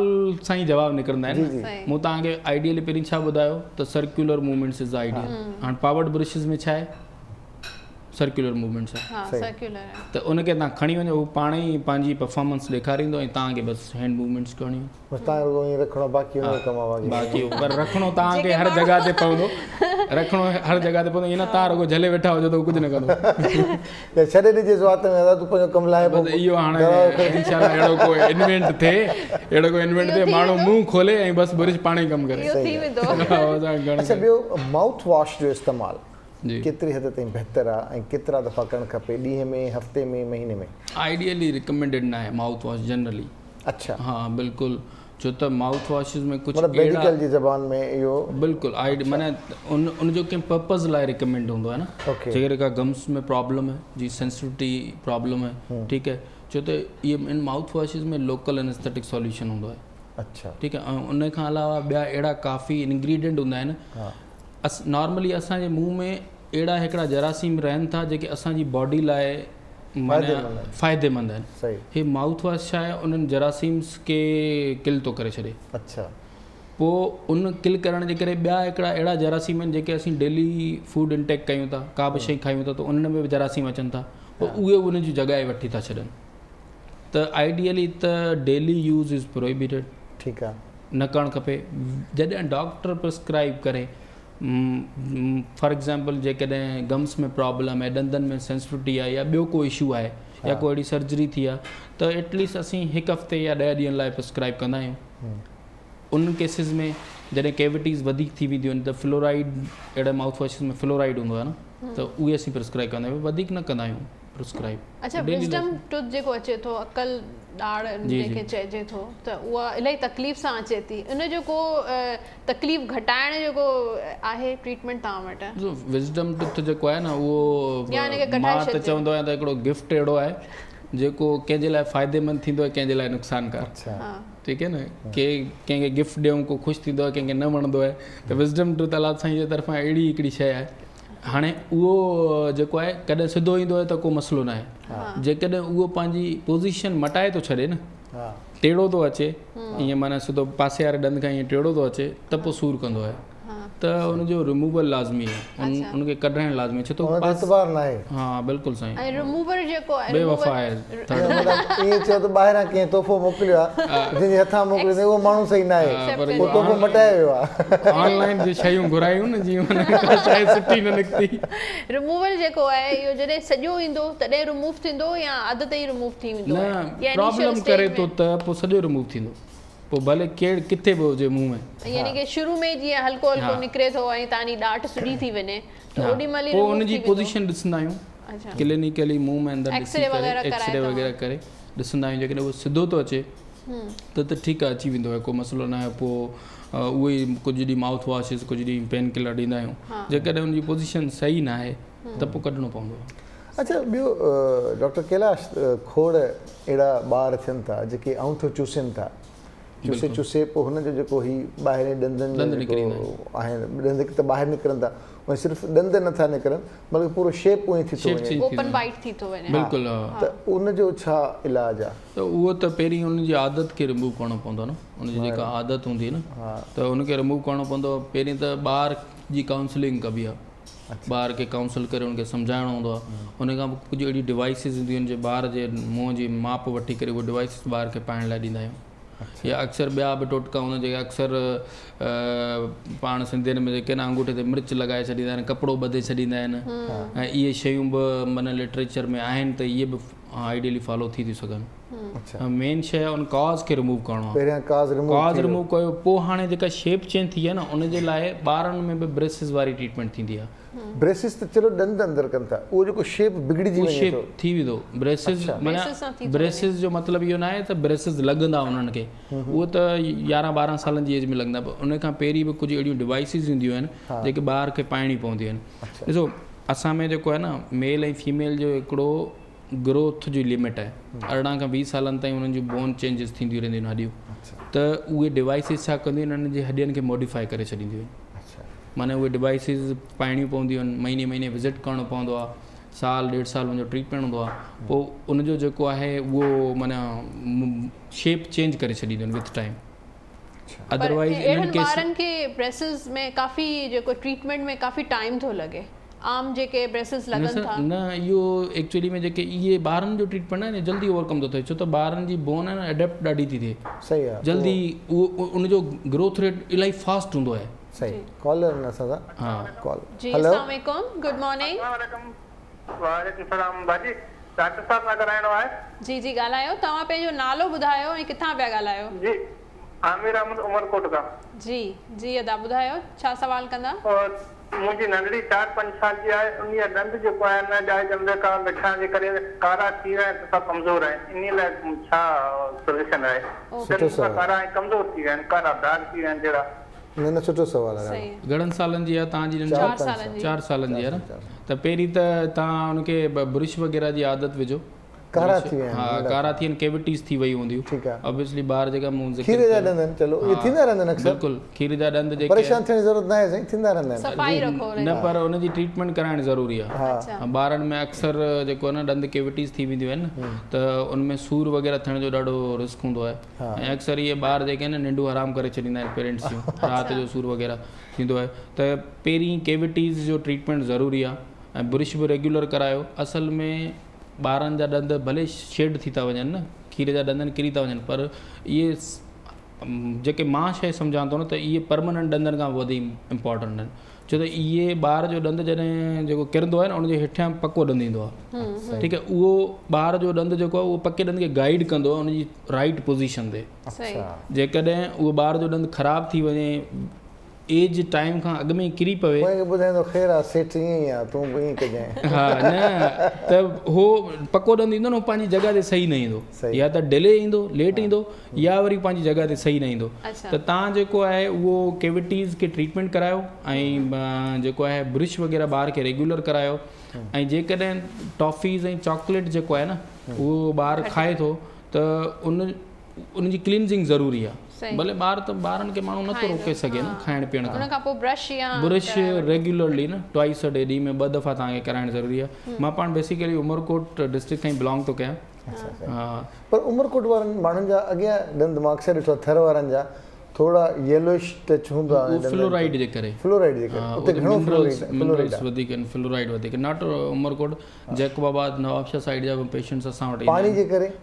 सां ई जवाबु निकिरंदा आहिनि। मूं तव्हांखे आइडियली पहिरीं छा ॿुधायो त सर्कुलर मूवमेंट्स इज़ आइडियल। हाणे पावर्ड ब्रशिस में छा आहे, सर्कुलर मूवमेंट्स आहे, त उनखे तव्हां खणी वञो, उहो पाण ई पंहिंजी परफॉर्मेंस ॾेखारींदो ऐं तव्हांखे बसि हैंड मूवमेंट्स करणी बाक़ी, पर रखिणो तव्हांखे हर जॻह ते पवंदो, रखिणो हर जॻह ते पवंदो, ईअं न तव्हां रुगो झले वेठा हुजो त उहो कुझु न कंदो, छॾे ॾिजे स्वात में तूं पंहिंजो कमु लाइ। इहो हाणे इंशाल्लाह अहिड़ो कोई इन्वेंट थिए, माण्हू मुंहुं खोले ऐं बसि ब्रश पाण ई कमु करे। अच्छा, ॿियो माउथ वॉश जो इस्तेमालु केतिरी हद ताईं बहितर आहे ऐं केतिरा दफ़ा करणु खपे, ॾींहं में, हफ़्ते में, महीने में? आइडियली रिकमेंडेड न आहे माउथ वॉश जनरली। अच्छा, हा बिल्कुलु, छो त माउथ वॉशिस में कुझु मेडिकल जी ज़बान में इहो बिल्कुलु माना उनजो कंहिं पर्पज़ लाइ रिकमेंड हूंदो आहे न, जेकॾहिं का गम्स में प्रॉब्लम है, जी सेंसिटिविटी प्रॉब्लम है, ठीकु है, छो त इहे इन माउथ वॉशिस में लोकल एनेस्थेटिक सॉल्यूशन हूंदो आहे। अच्छा, ठीकु आहे, ऐं उन खां अलावा ॿिया अहिड़ा काफ़ी इंग्रीडियंट हूंदा आहिनि। नॉर्मली असांजे मुंहुं में अहिड़ा हिकिड़ा जरासीम रहनि था जेके असांजी बॉडी लाइ फ़ाइदेमंद आहिनि। हे माउथ वॉश छा आहे, उन्हनि जरासीम्स खे किल थो करे छॾे। अच्छा, पोइ उन किल करण जे करे ॿिया हिकिड़ा अहिड़ा जरासीम आहिनि जेके असीं डेली फूड इंटेक कयूं था, का बि शइ खायूं था त उन्हनि में बि जरासीम अचनि था, पोइ उहे उन जी जॻहि वठी था छॾनि। त आइडियली त डेली यूज़ इज़ प्रोहिबिटेड, ठीकु आहे, न करणु खपे। जॾहिं डॉक्टर प्रिस्क्राइब करे, फॉर एग्ज़ाम्पल जेकॾहिं गम्स में प्रॉब्लम आहे, ॾंदनि में सेंसिटिविटी आहे, या ॿियो को इशू आहे, या कोई अहिड़ी सर्जरी थी आहे, त एटलीस्ट असीं हिकु हफ़्ते या 10 ॾींहंनि लाइ प्रिस्क्राइब कंदा आहियूं। उन केसिस में जॾहिं कैविटीज़ वधीक थी वेंदियूं आहिनि त फ्लोराइड, अहिड़े माउथ वॉशिस में फ्लोराइड हूंदो आहे न, त उहे असीं प्रिस्क्राइब कंदा आहियूं, वधीक न कंदा आहियूं प्रिस्क्राइब। अच्छा, विज़डम टूथ जेको अचे थो, अकल ॾाड़ जंहिंखे चइजे थो, त उहा इलाही तकलीफ़ सां अचे थी, उन जो को तकलीफ़ घटाइण जो को आहे ट्रीटमेंट तव्हां वटि? विज़डम टूथ जेको आहे न, उहो मां त चवंदो आहियां त हिकिड़ो गिफ्ट अहिड़ो आहे जेको कंहिंजे लाइ फ़ाइदेमंद थींदो आहे, कंहिंजे लाइ नुक़सानकार। ठीकु आहे न, कंहिंखे गिफ्ट ॾियूं, को ख़ुशि थींदो आहे, कंहिंखे न वणंदो आहे, त विज़डम टूथ अलाह साईं जे तरफ़ां अहिड़ी हिकिड़ी शइ आहे। हाणे उहो जेको आहे कॾहिं सिधो ईंदो आहे त को मसइलो न आहे, जेकॾहिं उहो पंहिंजी पोज़ीशन मटाए थो छॾे न, टेढ़ो थो अचे, ईअं माना सिधो पासे वारे ॾंद खां ईअं टेढ़ो थो अचे, त पोइ सूरु कंदो आहे, त उनजो रिमूवल लाज़मी आहे, उनखे कढाइण लाज़मी आहे, छो त एतबार न आहे। हा बिल्कुलु साईं, ऐं रिमूवर जेको आहे बेवफ़ा आहे, ईअं चयो त ॿाहिरां कंहिं तोहफ़ो मोकिलियो आहे, जंहिंजे हथां मोकिलियो उहो माण्हू सही न आहे, उहो तोहफ़ो मटाए वियो आहे। ऑनलाइन जी शयूं घुरायूं न, जीअं का शइ सुठी न निकिती। रिमूवल जेको आहे इहो जॾहिं सॼो ईंदो तॾहिं रिमूव थींदो या अधु ताईं रिमूव थी वेंदो? न, प्रॉब्लम करे थो त पोइ सॼो रिमूव थींदो, पोइ भले केरु किथे बि हुजे मुंहुं में, यानी कि शुरू में जीअं हल्को हल्को निकिरे थो ऐं तव्हांजी ॾाट सुॼी थी वञे, त ओॾी महिल पोइ उनजी पोज़ीशन ॾिसंदा आहियूं, क्लिनिकली मुंहुं में अंदरि एक्सरे वग़ैरह करे ॾिसंदा आहियूं। जेकॾहिं उहो सिधो थो अचे त ठीकु आहे, अची वेंदो आहे, को मसइलो न आहे। पोइ उहे ई कुझु ॾींहुं माउथ वॉशिस, कुझु ॾींहुं पेन किलर ॾींदा आहियूं। जेकॾहिं उनजी पोज़ीशन सही न आहे त पोइ कढणो पवंदो आहे। अच्छा, ॿियो डॉक्टर कैलाश, खोड़ अहिड़ा ॿार थियनि था जेके आउं थो चूसनि था, चुसे चुसे पोइ हुनजो जेको ही ॿाहिरि ॾंदनि ॾंद निकिरी आहिनि ॾंद त ॿाहिरि निकिरनि था ऐं सिर्फ़ु ॾंद नथा निकिरनि बल्कि पूरो शेप उहो थी थो वञे ओपन वाइट थी थो वञे बिल्कुलु त उनजो छा इलाजु आहे त उहो त पहिरीं उनजी आदत खे रिमूव करिणो पवंदो न उनजी जेका आदत हूंदी न त उनखे रिमूव करिणो पवंदो पहिरीं त ॿार जी काउंसलिंग कबी आहे ॿार खे काउंसल करे उनखे सम्झाइणो हूंदो आहे उन खां पोइ कुझु अहिड़ी डिवाइसिस हूंदियूं आहिनि जे ॿार जे मुंहं जी माप वठी करे उहे डिवाइसिस ॿार खे पाइण लाइ ॾींदा आहियूं या अक्सर ॿिया बि टोटका हूंदा आहिनि जेके अक्सर पाण सिंधियुनि में जेके न अंगूठे ते मिर्च लॻाए छॾींदा आहिनि कपिड़ो ॿधे छॾींदा आहिनि ऐं इहे शयूं बि माना लिटरेचर में आहिनि त इहे बि आइडियली फॉलो थी थियूं सघनि मेन शइ आहे उन कॉज़ खे रिमूव करिणो आहे कॉज़ रिमूव कयो पोइ हाणे जेका शेप चेंज थी आहे न उनजे लाइ ॿारनि में बि ब्रेसिस वारी ट्रीटमेंट थींदी आहे ब्रेसिस त चलो ॾंद अंदरि कनि था उहो जेको शेप बिगड़िजी वञे शेप थी वेंदो ब्रेसिस माना ब्रेसिस जो मतिलबु इहो न आहे त ब्रेसिस लॻंदा उन्हनि खे उहो त 11-12 सालनि जी एज में लॻंदा पर उन खां पहिरीं बि कुझु अहिड़ियूं डिवाइसिस ईंदियूं आहिनि जेके ॿार खे पाइणी पवंदियूं आहिनि ॾिसो असां में जेको आहे न मेल ऐं फीमेल जो हिकिड़ो ग्रोथ जी लिमिट आहे 18 खां 20 सालनि ताईं उन्हनि जूं बोन चेंजिस थींदियूं रहंदियूं आहिनि हॾियूं त उहे डिवाइसिस छा कंदियूं आहिनि उन्हनि जे हॾियुनि खे मॉडिफाई करे छॾींदियूं आहिनि माना उहे डिवाइसिस पाइणियूं पवंदियूं आहिनि महीने विज़िट करिणो पवंदो आहे साल 1.5 साल उनजो ट्रीटमेंट हूंदो आहे पोइ उनजो जेको आहे उहो माना शेप चेंज करे छॾींदियूं आहिनि विथ टाइम अदरवाइज़ अहिड़नि ॿारनि खे ब्रेसिस में काफ़ी जेको ट्रीटमेंट में काफ़ी टाइम थो लॻे आम जेके ब्रेसिस लॻनि था न इहो एक्चुअली में जेके इहे ॿारनि जो ट्रीटमेंट आहे न जल्दी ओवरकम थो थिए छो त ॿारनि जी बोन आहे न एडेप्ट ॾाढी थी थिए सही आहे जल्दी उहो उनजो ग्रोथ रेट इलाही फास्ट हूंदो आहे सही कॉलर न सादा हाँ कॉल जी अस्सलाम वालेकुम गुड मॉर्निंग वालेकुम सलाम भाजी डॉक्टर साहब सां ॻाल्हाइणो आहे जी जी ॻाल्हायो तव्हां पंहिंजो नालो ॿुधायो ऐं किथां पिया ॻाल्हायो जी आमिर अहमद उमरकोट खां जी जी अदा ॿुधायो छा सवाल कंदा और मुंहिंजी नंढड़ी 4-5 साल जी आहे उन ॾंद जेको आहे न ॼाए ॼमंदे का मिठाण जे करे कारा थी विया आहिनि सभु कमज़ोर आहिनि इन लाइ छा सोल्यूशन आहे कारा ऐं कमज़ोर थी विया आहिनि कारा दाग थी विया आहिनि जहिड़ा न सुठो सवाल आहे घणनि सालनि जी आहे तव्हांजी 4 सालनि जी आहे न त पहिरीं त तव्हां उनखे ब्रश वग़ैरह जी आदत विझो कारा थी विया हा कारा थी आहिनि कैविटीज़ थी वई हूंदियूं ठीकु आहे ऑब्वियसली ॿार जेका मुंहुं खीर जा ॾंद आहिनि चलो इहे थींदा रहंदा आहिनि अक्सर बिल्कुलु खीर जा ॾंद जेके परेशान थियण जी ज़रूरत न आहे साईं थींदा रहंदा आहिनि सफ़ाई रखो न पर उनजी ट्रीटमेंट कराइण ज़रूरी आहे ॿारनि में अक्सर जेको आहे न ॾंद कैविटीज़ थी वेंदियूं आहिनि न त उनमें सूर वग़ैरह थियण जो ॾाढो रिस्क हूंदो आहे ऐं अक्सर इहे ॿार जेके आहिनि निंढूं हराम करे छॾींदा आहिनि पेरेंट्स जूं राति जो सूर वग़ैरह थींदो आहे त पहिरीं कैविटीज़ जो ट्रीटमेंट ज़रूरी आहे ऐं ब्रश बि रेगुलर करायो असल में ॿारनि जा ॾंद भले शेड थी था वञनि न खीर जा ॾंदनि किरी था वञनि पर इहे जेके मां शइ सम्झां थो न त इहे परमानेंट ॾंदनि खां वधीक इम्पॉर्टेंट आहिनि छो त इहे ॿार जो ॾंद जॾहिं जेको किरंदो आहे न उनजे हेठियां पको ॾंदु ईंदो आहे ठीकु आहे उहो ॿार जो ॾंद जेको आहे उहो पके ॾंद खे गाइड कंदो आहे उनजी राइट पोज़ीशन ते जेकॾहिं उहो ॿार जो ॾंदु ख़राबु थी वञे एज टाइम खां अॻु में किरी पवे ॿुधाईंदो ख़ैर आहे सेठ ईअं ई आहे तूं बि ईअं कजांइ हा न त उहो पको ॾंदु ईंदो न उहो पंहिंजी जॻह ते सही न ईंदो या त डिले ईंदो लेट ईंदो या वरी पंहिंजी जॻह ते सही न ईंदो त तव्हां जेको आहे उहो कैविटीज़ खे ट्रीटमेंट करायो ऐं जेको आहे ब्रश वग़ैरह ॿार खे रेगुलर करायो ऐं जेकॾहिं टॉफ़ीज़ ऐं चॉकलेट जेको आहे न उहो ॿार खाए थो त उनजी क्लींजिंग ज़रूरी आहे भले ॿार त ॿारनि खे माण्हू नथो रोके सघे न खाइण पीअण खां ब्रश रेगुलरली न ट्वाइस अ डे ॾींहं में 2 दफ़ा तव्हांखे कराइणु ज़रूरी आहे मां पाण बेसिकली उमरकोट डिस्ट्रिक्ट खां ई बिलोंग थो कयां हा पर उमरकोट वारनि माण्हुनि जा अॻियां ॾंद मां अक्सर ॾिठो थर वारनि जा थोड़ा येलोइश टच हूंदा आहिनि फ्लोराइड जे करे उते घणो मिनरल्स वधीक आहिनि फ्लोराइड वधीक नॉट उमरकोट जैकोबाबाद नवाबशाह साइड जा पेशेंट्स असां वटि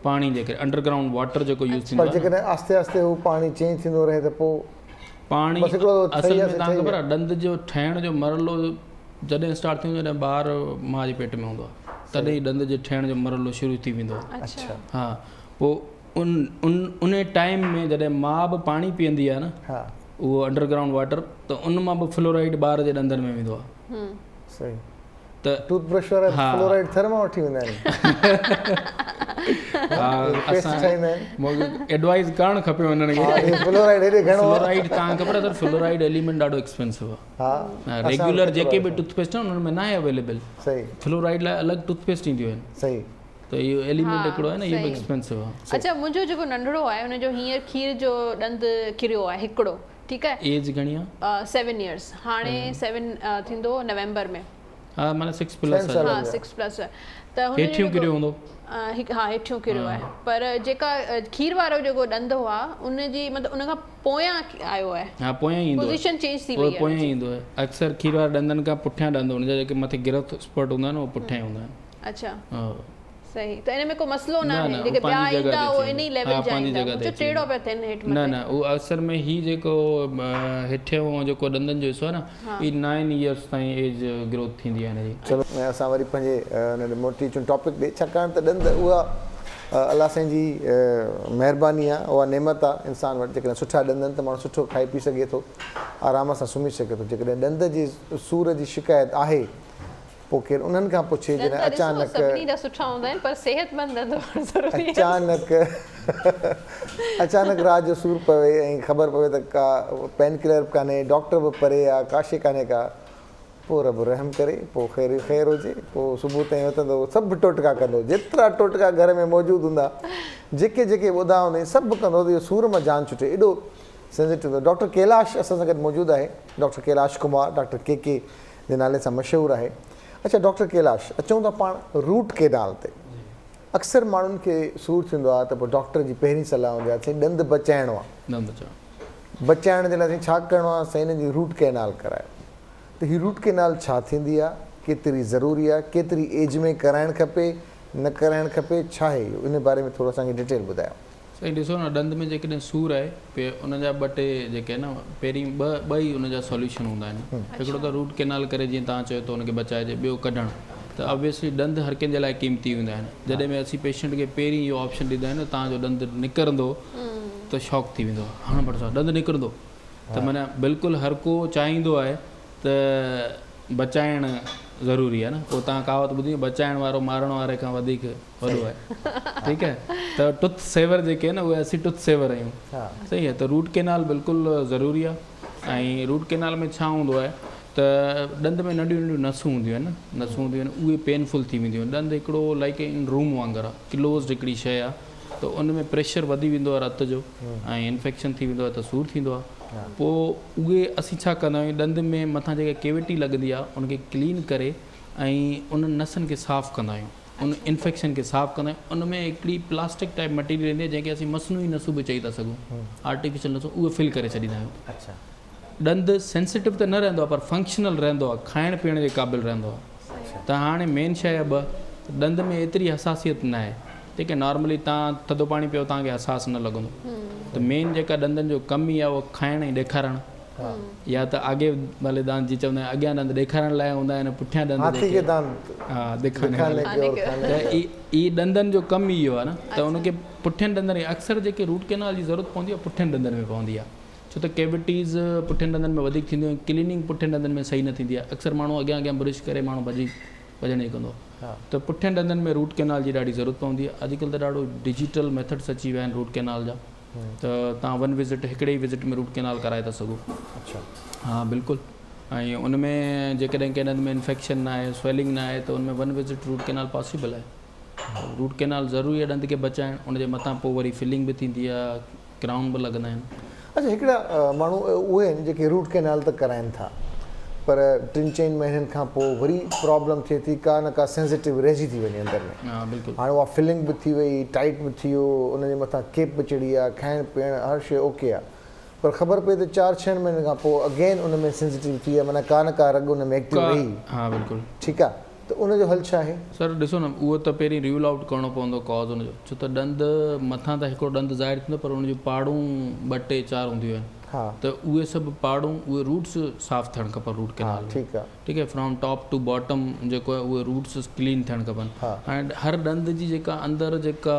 पाणी जे करे अंडरग्राउंड वाटर जेको यूज़ थींदो आहे पर जेकॾहिं आस्ते आस्ते हू पाणी चेंज थींदो रहे त पोइ पाणी असल में तव्हांखे ख़बर आहे ॾंद जो ठहिण जो मरलो जॾहिं स्टार्ट थींदो जॾहिं ॿार माउ जे पेट में हूंदो आहे तॾहिं ॾंद जे ठहिण जो मरलो शुरू थी वेंदो आहे हा पोइ उन टाइम में जॾहिं माउ बि पाणी पीअंदी आहे न उहो अंडरग्राउंड वाटर त उन मां बि फ्लोराइड ॿार जे ॾंदनि में वेंदो आहे सही त टूथब्रश वारा फ्लोराइड थर मां वठी वेंदा आहिनि एडवाइस करणु खपे उन्हनि खे फ्लोराइड तव्हांखे ख़बर आहे त फ्लोराइड एलिमेंट ॾाढो एक्सपेंसिव आहे रेगुलर जेके बि टूथपेस्ट आहिनि उन्हनि में न आहे अवेलेबल फ्लोराइड लाइ अलॻि टूथपेस्ट ईंदियूं आहिनि सही त इहो एलिमेंट हा, हिकिड़ो आहे न, इहो बि सही। एक्सपेंसिव आहे। अच्छा मुंहिंजो जेको नंढड़ो आहे हुनजो हींअर खीर जो ॾंदु किरियो आहे हिकिड़ो, ठीकु आहे, एज घणी आहे? 7 years, हाणे 7 थींदो नवंबर में। हा माना 6+ साल हा में। 6+ आहे त हुनजो हेठियों जेको- किरियो हूंदो? हा हेठियों किरियो आहे, पर जेका खीर वारो जेको ॾंदु हुआ उनजी मतिलबु उन खां पोयां आयो आहे, हा पोयां ईंदो आहे, पोज़ीशन चेंज थी उहो वई पोयां आहे। ईंदो आहे। अक्सर खीर वारे ॾंदनि खां पुठियां ॾंद हुनजा जेके मथे गिरफ्त स्पॉट हूंदा आहिनि उहो पुठियां ई हूंदा आहिनि। अच्छा हा सही, त इन में को मसइलो न न, आहे, न, जेके हू ॿिया पंहिंजी जॻह ईंदा ते उहो अची इन ई वेंदो। लेवल हा, जा पंहिंजी ईंदा, जॻह ते मुंहिंजो अची टेढ़ो वेंदो। पिया थियनि हेठि न मथे। न उहो अक्सर में ही जेको हेठियों जेको ॾंदनि जो हिसो आहे न, ही 9 years ताईं एज ग्रोथ थींदी आहे हिनजी। चलो असां वरी पंहिंजे मोटी अचूं टॉपिक ॾे, छाकाणि त ॾंद उहा अलाह साईं जी महिरबानी आहे, उहा नेमत आहे इंसान वटि। जेकॾहिं सुठा ॾंद आहिनि त माण्हू सुठो खाई पी सघे थो, आराम सां सुम्ही सघे थो। जेकॾहिं ॾंद जी सूर जी शिकायत आहे पोइ केरु उन्हनि खां पुछे, जॾहिं ॾंद ॾिसो अचानक सभिनी जा सुठा हूंदा आहिनि, पर सेहतमंद ॾंद हुअणु ज़रूरी आहे। अचानक राति जो सूरु पवे ऐं ख़बर पवे त का पेन किलर बि कान्हे, डॉक्टर बि परे आहे, का शइ कान्हे का, पोइ रब रहम करे, पोइ ख़ैरु हुजे, पोइ सुबुह ताईं उथंदो सभु टोटका कंदो, जेतिरा टोटका घर में मौजूदु हूंदा, जेके जेके ॿुधा हूंदा सभु कंदो त इहो सूर मां जान छुटे, एॾो सेंसिटिव हूंदो। डॉक्टर कैलाश असां सां गॾु मौजूदु आहे, डॉक्टर कैलाश कुमार, डॉक्टर के जे नाले सां मशहूरु आहे। अच्छा डॉक्टर कैलाश, अचूं था पाण रूट केनाल ते। अक्सर माण्हुनि खे सूरु थींदो आहे त पोइ डॉक्टर जी पहिरीं सलाह हूंदी आहे साईं ॾंदु बचाइणो आहे, ॾंद चओ बचाइण जे लाइ साईं छा करिणो आहे, साईं हिन जी रूट केनाल करायो। त हीअ रूट केनाल छा थींदी आहे, केतिरी ज़रूरी आहे, केतिरी एज में कराइणु खपे, न कराइणु खपे, छा आहे इहो, इन बारे में थोरो असांखे डिटेल ॿुधायो। साईं ॾिसो न, ॾंद में जेकॾहिं सूरु आहे पे उनजा 2-टे जेके आहे न, पहिरीं ॿ ई उनजा सॉल्यूशन हूंदा आहिनि। हिकिड़ो त रूट केनाल करे जीअं तव्हां चयो त उनखे बचाइजे, ॿियो कढणु। त ऑब्वियसली ॾंद हर कंहिंजे लाइ क़ीमती हूंदा आहिनि। जॾहिं में असीं पेशेंट खे पहिरीं इहो ऑप्शन ॾींदा आहियूं न तव्हांजो ॾंदु निकिरंदो त शॉक थी वेंदो, हाणे भरिसां ॾंदु निकिरंदो त माना बिल्कुलु हर को चाहींदो आहे त बचाइणु ज़रूरी आहे न। पोइ तव्हां कहावत ॿुधी, बचाइण वारो मारण वारे खां वधीक वॾो आहे, ठीकु आहे। त टुथ सेवर जेके आहे न उहे असीं टुथ सेवर आहियूं, सही आहे। त रूट केनाल बिल्कुलु ज़रूरी आहे। ऐं रूट केनाल में छा हूंदो आहे त ॾंद में नंढियूं नंढियूं नसूं हूंदियूं आहिनि न, नसूं हूंदियूं आहिनि, उहे पेनफुल थी वेंदियूं आहिनि। ॾंद हिकिड़ो लाइक इन रूम वांगुरु आहे, क्लोज़्ड हिकिड़ी शइ आहे, त उन में प्रेशर वधी वेंदो आहे रत जो ऐं इन्फेक्शन थी वेंदो आहे त सूरु थींदो आहे। पोइ उहे असीं छा कंदा आहियूं, ॾंद में मथां जेका केविटी लॻंदी आहे उनखे क्लीन करे ऐं उन नसनि खे साफ़ु कंदा आहियूं, उन इन्फेक्शन खे साफ़ु कंदा आहियूं। उन में हिकिड़ी प्लास्टिक टाइप मटीरियल ईंदी आहे जंहिंखे असीं मसनूई नसूं बि चई था सघूं, आर्टिफिशियल नसूं, उहे फिल करे छॾींदा आहियूं। अच्छा ॾंदु सेंसिटिव त न रहंदो आहे, पर फंक्शनल रहंदो आहे, खाइण पीअण जे क़ाबिल रहंदो आहे। त हाणे मेन शइ आहे ॾंद में एतिरी हसासियत न आहे, ठीकु आहे। नॉर्मली तव्हां थधो पाणी पियो तव्हांखे अहसासु न लॻंदो, त मेन जेका ॾंदनि जो कमु ई आहे उहो खाइण ऐं ॾेखारणु, या त अॻे भले दांत जी चवंदा आहिनि अॻियां ॾंद ॾेखारण लाइ हूंदा आहिनि, पुठियां ॾंद हा ॾेखारण लाइ। त ई ॾंदनि जो कमु ई इहो आहे न, त उनखे पुठियनि ॾंदनि खे अक्सर जेके रूट केनाल जी ज़रूरत पवंदी आहे पुठियनि ॾंदनि में पवंदी आहे, छो त कैविटीज़ पुठियनि ॾंदनि में वधीक थींदियूं आहिनि, क्लीनिंग पुठियनि ॾंदनि में सही न थींदी आहे। अक्सर माण्हू अॻियां अॻियां ब्रश करे माण्हू भॼण ई कंदो, त पुठियनि ॾंदनि में रूट केनाल जी ॾाढी ज़रूरत पवंदी आहे। अॼुकल्ह त ॾाढो डिजिटल मेथड्स अची विया आहिनि रूट केनाल जा, त तव्हां 1 विज़िट हिकिड़े ई विज़िट में रूट केनाल कराए था सघो। अच्छा हा बिल्कुलु। ऐं उन में जेकॾहिं कंहिं ॾंद में इन्फेक्शन न आहे, स्वेलिंग न आहे, त उन में 1 विज़िट रूट केनाल पॉसिबल आहे। रूट केनाल ज़रूरी आहे ॾंद खे बचाइणु, उनजे मथां पोइ वरी फिलिंग बि थींदी आहे, क्राउन बि लॻंदा आहिनि। अच्छा हिकिड़ा माण्हू उहे आहिनि जेके रूट केनाल त कराइनि था, पर 3-4 महीननि खां पोइ वरी प्रॉब्लम थिए थी, का न का सेंसिटिव रहिजी थी वञे अंदरि में। हा बिल्कुलु। हाणे उहा फिलिंग बि थी वई, टाइट बि थी वियो, उनजे मथां केप बि चढ़ी आहे, खाइण पीअण हर शइ ओके आहे, पर ख़बर पए त 4-6 महीननि खां पोइ अगेन उन में सेंसिटिव थी आहे, माना का न का रग उन में एक्टिव रही। हा बिल्कुलु। ठीकु आहे, त उनजो हल छा आहे? सर ॾिसो न, उहो त पहिरीं रूल आउट करिणो पवंदो कॉज़ उनजो, छो त ॾंद मथां त हिकिड़ो ॾंद ज़ाहिर थींदो, पर उनजूं पाड़ूं 2-4 हूंदियूं आहिनि, त उहे सभु पाड़ूं, उहे रूट्स साफ़ु थियणु खपनि रूट केनाल में, ठीकु आहे, ठीकु आहे। फ्रॉम टॉप टू बॉटम जेको आहे उहे रूट्स क्लीन थियणु खपनि। ऐं हर ॾंद जी जेका अंदरि जेका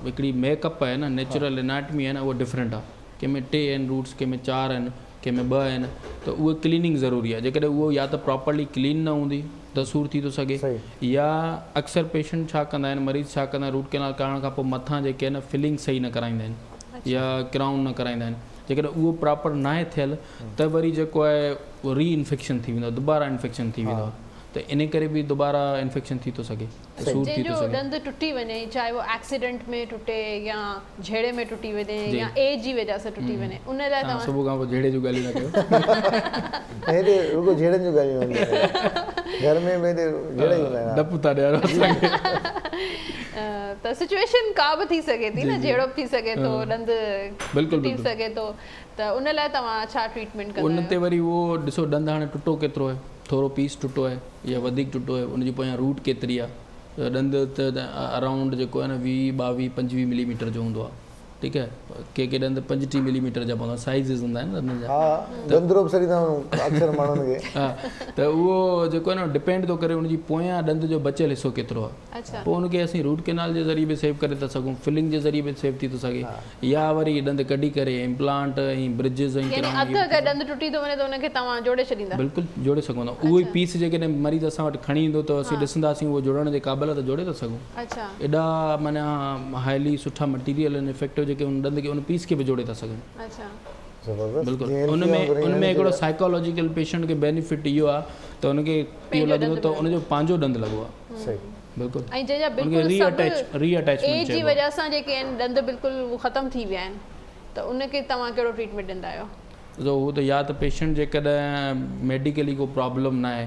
हिकिड़ी मेकअप आहे न, नेचुरल एनाटमी आहे न, उहा डिफरेंट आहे। कंहिंमें 3 आहिनि रूट्स, कंहिंमें 4 आहिनि, कंहिंमें 2 आहिनि, त उहे क्लीनिंग ज़रूरी आहे। जेकॾहिं उहो या त प्रॉपरली क्लीन न हूंदी त सूरु थी थो सघे, या अक्सर पेशेंट छा कंदा आहिनि, मरीज़ छा कंदा आहिनि, रूट केनाल करण खां पोइ मथां जेके आहे न फिलिंग सही न कराईंदा आहिनि या क्राउन न कराईंदा आहिनि। जेकॾहिं उहो प्रॉपर न आहे थियल त वरी जेको आहे उहो री इन्फेक्शन थी वेंदो आहे, दुबारा इन्फेक्शन थी वेंदो आहे। त इन करे बि दुबारा इन्फेक्शन थी थो सघे, सूर थी थो जंहिंजो सघे। ॾंद टुटी वञे, चाहे वो एक्सीडेंट में टुटे या झेड़े में टुटी वञे या एज जी वजह सां टुटी वञे, उन लाइ तव्हां तव्हां सुबुह खां पोइ झेड़े जूं ॻाल्हियूं न कयो। हेॾे रुगो झेड़नि जूं ॻाल्हियूं हूंदियूं आहिनि। घर में हेॾे झेड़ा ई हूंदा आहिनि। डपु था ॾियारो असांखे। त सिचुएशन का बि थी सघे थी न, झेड़ो बि थी सघे थो, ॾंद बिल्कुलु टुटी सघे थो, त उन लाइ तव्हां छा ट्रीटमेंट कंदा उन आहियो? ते वरी उहो ॾिसो ॾंदु हाणे टुटो केतिरो आहे, थोरो पीस टुटो आहे या वधीक टुटो आहे, उनजी पोयां रूट केतिरी आहे, त ॾंदु त अराउंड जेको आहे न 20-22-25 मिलीमीटर जो हूंदो आहे, ठीकु आहे। के ॾंद 35 मिलीमीटर जा पवंदा, साइज़िस हूंदा आहिनि ॾंदनि जा। हा, दंदरो बि सड़ी था अक्सर माण्हुनि खे। हा, त उहो जेको आहे न डिपेंड थो करे उनजी पोयां ॾंद जो बचियल हिसो केतिरो आहे। अच्छा, पोइ उनखे असीं रूट केनाल जे ज़रिए बि सेव करे था सघूं, फिलिंग जे ज़रिए बि सेव थी थो सघे, या वरी ॾंद कढी करे इम्प्लांट ऐं ब्रिजिस ऐं यानी अधु अगरि ॾंद टुटी थो वञे त उनखे तव्हां जोड़े छॾींदा? बिल्कुलु जोड़े सघूं था। उहो ई पीस जेकॾहिं मरीज़ असां वटि खणी ईंदो त असीं ॾिसंदासीं उहो जोड़ण जे क़ाबिल त जोड़े था सघूं। अच्छा, एॾा माना हाईली सुठा मटीरियल आहिनि इफेक्टिव जेके उन ॾंद खे उन पीस खे बि जोड़े था सघूं। अच्छा, ज़बरदस्त। बिल्कुलु जीअं उनमें हिकिड़ो साइकोलॉजिकल पेशेंट खे बेनिफिट इहो आहे त उनखे इहो लॻंदो त उनजो पंहिंजो ॾंदु लॻो आहे। सही। बिल्कुलु ऐं जंहिंजा उनखे बिल्कुलु रीअटैचमेंट एज जी वजह सां जेके आहिनि ॾंद बिल्कुलु ख़तमु थी विया आहिनि, त उनखे तव्हां कहिड़ो ट्रीटमेंट ॾींदा आहियो? हू त या त पेशेंट जेकॾहिं मेडिकली को प्रॉब्लम न आहे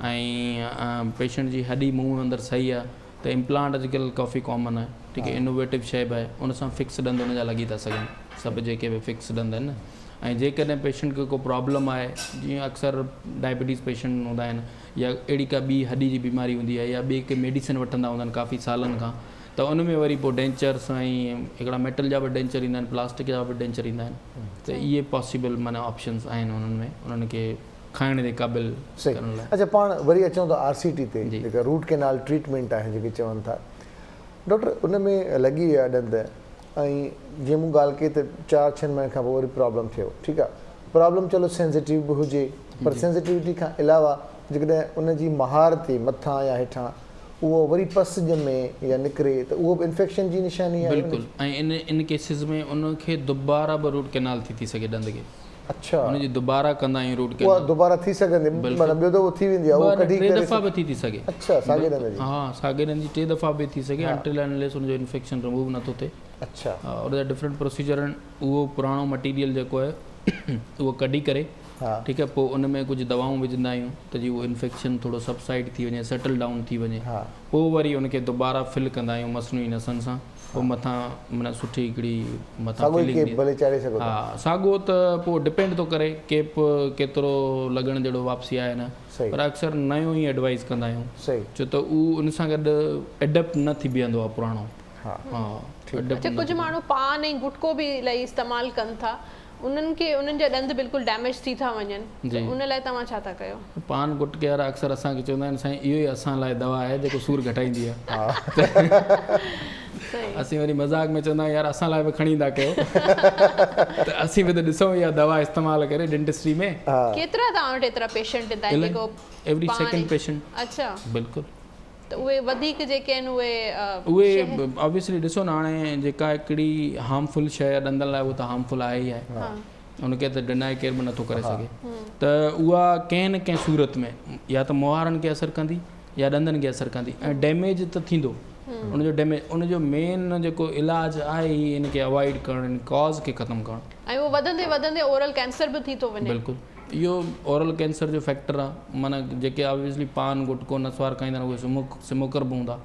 ऐं पेशेंट जी हॾी मुंहुं अंदरि सही आहे त इम्प्लांट अॼुकल्ह काफ़ी कॉमन आहे, ठीकु आहे, इनोवेटिव शइ बि आहे, उन सां फिक्स ॾंद उनजा लॻी था सघनि, सभु जेके बि फिक्स ॾंद आहिनि न। ऐं जेकॾहिं पेशेंट खे को प्रॉब्लम आहे, जीअं अक्सर डायबिटीज़ पेशेंट हूंदा आहिनि या अहिड़ी का ॿी हॾी जी बीमारी हूंदी आहे या ॿिए के मेडिसिन वठंदा हूंदा आहिनि काफ़ी सालनि खां, त उन में वरी पोइ डेंचर्स ऐं हिकिड़ा मेटल जा बि डेंचर ईंदा आहिनि, प्लास्टिक जा बि डेंचर ईंदा आहिनि, त इहे पॉसिबल माना ऑप्शंस आहिनि उन्हनि में, उन्हनि खे खाइण जे क़ाबिल करण लाइ। अच्छा, पाण वरी अचूं था RCT ते, जेका रूट केनाल ट्रीटमेंट आहे जेके चवनि था डॉक्टर, उन में लॻी विया ॾंद ऐं जीअं मूं ॻाल्हि कई त 4-6 महीने खां पोइ वरी प्रॉब्लम थियो, ठीकु आहे, प्रॉब्लम चलो सेंसिटिव बि हुजे, पर सेंसिटिविटी खां अलावा जेकॾहिं उनजी महार ते मथां या हेठां उहो वरी पस ॼमे या निकिरे त उहो बि इन्फेक्शन जी निशानी आहे? बिल्कुलु, ऐं इन केसिस में उनखे दुबारा बि रूट केनाल थी सघे ॾंद खे। अच्छा, उनजी दुबारा कंदा आहियूं रूट उहा केनाल, दुबारा थी सघंदी, मतलब ॿियो दफ़ो थी वेंदी आहे उहो कढी 3 करे? दफ़ा बि थी सघे। अच्छा, साॻे ॾंद जी? हा, साॻे ॾंद जी 3 दफ़ा बि थी सघे, अंटिल अनलेस उनजो इन्फेक्शन रिमूव नथो थिए। अच्छा, उनजा डिफरेंट प्रोसीजर आहिनि, उहो पुराणो मटीरियल जेको आहे उहो कढी करे, ठीकु आहे, पोइ उन में कुझु दवाऊं विझंदा आहियूं त जीअं उहो इन्फेक्शन थोरो सबसाइड थी वञे, सेटल डाउन थी वञे, पोइ वरी उनखे दुबारा फिल कंदा आहियूं मसनूई नसनि सां, पोइ मथां माना सुठी हिकिड़ी मथां फिलिंग। हा, साॻियो त पोइ डिपेंड थो करे केप केतिरो लॻण जहिड़ो वापसी आहे न, पर अक्सर नयो ई एडवाइस कंदा आहियूं, छो त उहो उन सां गॾु एडप्ट न थी बीहंदो आहे पुराणो। अच्छा, कुझु माण्हू पान ऐं गुटको बि इलाही इस्तेमालु कनि था, उन्हनि खे उन्हनि जा ॾंद बिल्कुलु डैमेज थी था वञनि, त उन लाइ तव्हां छा था कयो? पान गुटके वारा अक्सर असांखे चवंदा आहिनि साईं इहो ई असां लाइ दवा आहे जेको सूर घटाईंदी आहे। असीं वरी मज़ाक में चवंदा आहियूं यार असां लाइ बि खणी ईंदा कयो, त असीं बि त ॾिसूं इहा दवा इस्तेमालु करे डेंटिस्ट्री में। केतिरा तव्हां वटि एतिरा पेशेंट ईंदा आहिनि जेको एवरी सेकंड पेशेंट? अच्छा, बिल्कुलु। त उहे वधीक जेके आहिनि उहे ऑब्वियसली ॾिसो न, हाणे जेका हिकिड़ी हार्मफुल शइ आहे ॾंदनि लाइ उहा त हार्मफुल आहे ई आहे, उनखे त डिनाए केर बि नथो करे सघे, त उहा कंहिं न कंहिं सूरत में या त मुहारनि खे असरु कंदी या ॾंदनि खे असरु कंदी, ऐं डैमेज त थींदो उनजो डैमेज। उनजो मेन जेको इलाजु आहे ही इनखे अवॉइड करणु, कॉज़ खे ख़तमु करणु, ऐं उहो वधंदे वधंदे ओरल कैंसर बि थी थो वञे। बिल्कुलु, इहो ओरल कैंसर जो फैक्टर आहे, माना जेके ऑब्वियसली पान गुटको नसवार खाईंदा आहिनि उहे स्मोकर बि हूंदा,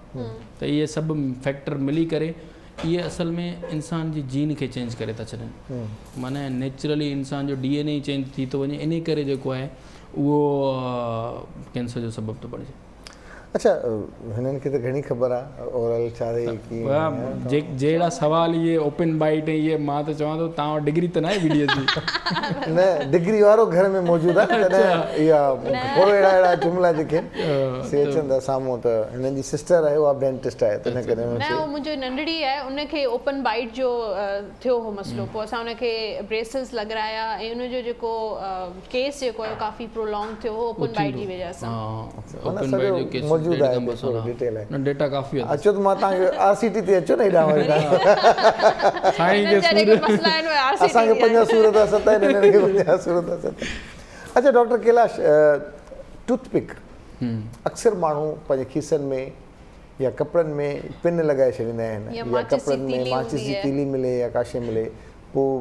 त इहे सभु फैक्टर मिली करे इहे असल में इंसान जी जीन खे चेंज करे था छॾनि, माना नेचुरली इंसान जो DNA ई चेंज थी थो वञे, इन करे जेको आहे उहो कैंसर जो सबबु थो बणिजे। अच्छा, हिननि खे त घणी ख़बर आहे ओरल छा आहे, जहिड़ा सवाल इहे ओपन बाइट ऐं इहे मां त चवां थो तव्हां वटि डिग्री त न आहे BDS जी? न, डिग्री वारो घर में मौजूदु आहे, तॾहिं इहा थोरो अहिड़ा जुमिला जेके से अचनि था साम्हूं, त हिननि जी सिस्टर आहे उहा डेंटिस्ट आहे, त हिन करे न, उहो मुंहिंजो नंढड़ी आहे, उनखे ओपन बाइट जो थियो हो मसलो, पोइ असां उनखे ब्रेसिस लॻाया ऐं उनजो जेको केस जेको आहे काफ़ी प्रोलॉन्ग थियो हो ओपन बाइट जी वजह सां। ओपन बाइट जो केस मौजूदु आहे, डिटेल आहे, न डेटा काफ़ी आहे। अचो त मां तव्हांखे RCT ते अचो न, हेॾा असांखे 50 सूरत 7 हिननि खे 50 सूरत 7। अच्छा डॉक्टर कैलाश, टूथपिक अक्सर माण्हू पंहिंजे खीसनि में या कपिड़नि में पिन लॻाए छॾींदा आहिनि या कपिड़नि में माचिस जी तीली मिले या का शइ मिले, पोइ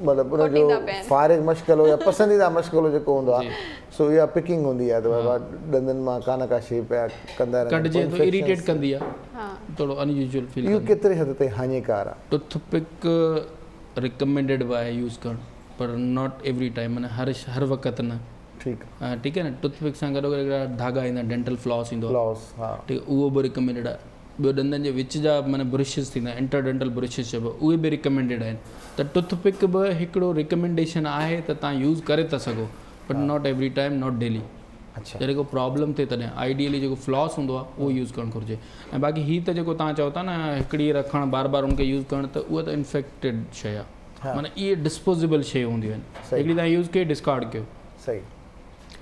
मतिलबु उनजो फारिग मश्ग़लो या पसंदीदा मश्ग़लो जेको हूंदो आहे सो इहा पिकिंग हूंदी आहे त बाबा ॾंदनि मां का का शइ पिया कंदा कटिजे थो, इरिटेट कंदी आहे, थोरो अनयूजुअल फील। इहो केतिरे हद ताईं हानिकारु आहे? टूथपिक रिकमेंडेड आहे यूज़ करणु, पर नॉट एवरी टाइम, माना हर वक़्तु न। ठीकु आहे न। टूथपिक सां गॾो गॾु धागा ईंदा, डेंटल फ्लॉस ईंदो आहे, ठीकु आहे, उहो बि रिकमेंडेड आहे। ॿियो ॾंदनि जे विच जा माना ब्रशिस थींदा आहिनि, इंटरडेंटल ब्रशिस चइबो, उहे बि रिकमेंडेड आहिनि। त टूथपिक बि हिकिड़ो रिकमेंडेशन आहे त तव्हां यूज़ करे था सघो, but not every time, not daily. अच्छा, जॾहिं को प्रॉब्लम थिए तॾहिं आइडियली जेको फ्लॉस हूंदो आहे उहो यूज़ करणु घुरिजे। ऐं बाक़ी हीअ त जेको तव्हां चओ था न हिकिड़ी रखणु बार बार उनखे यूज़ करणु, त उहा त इन्फेक्टेड शइ आहे, माना इहे डिस्पोजेबल शयूं हूंदियूं आहिनि, हिकिड़ी तव्हां यूज़ कयो डिस्कार्ड कयो। सही,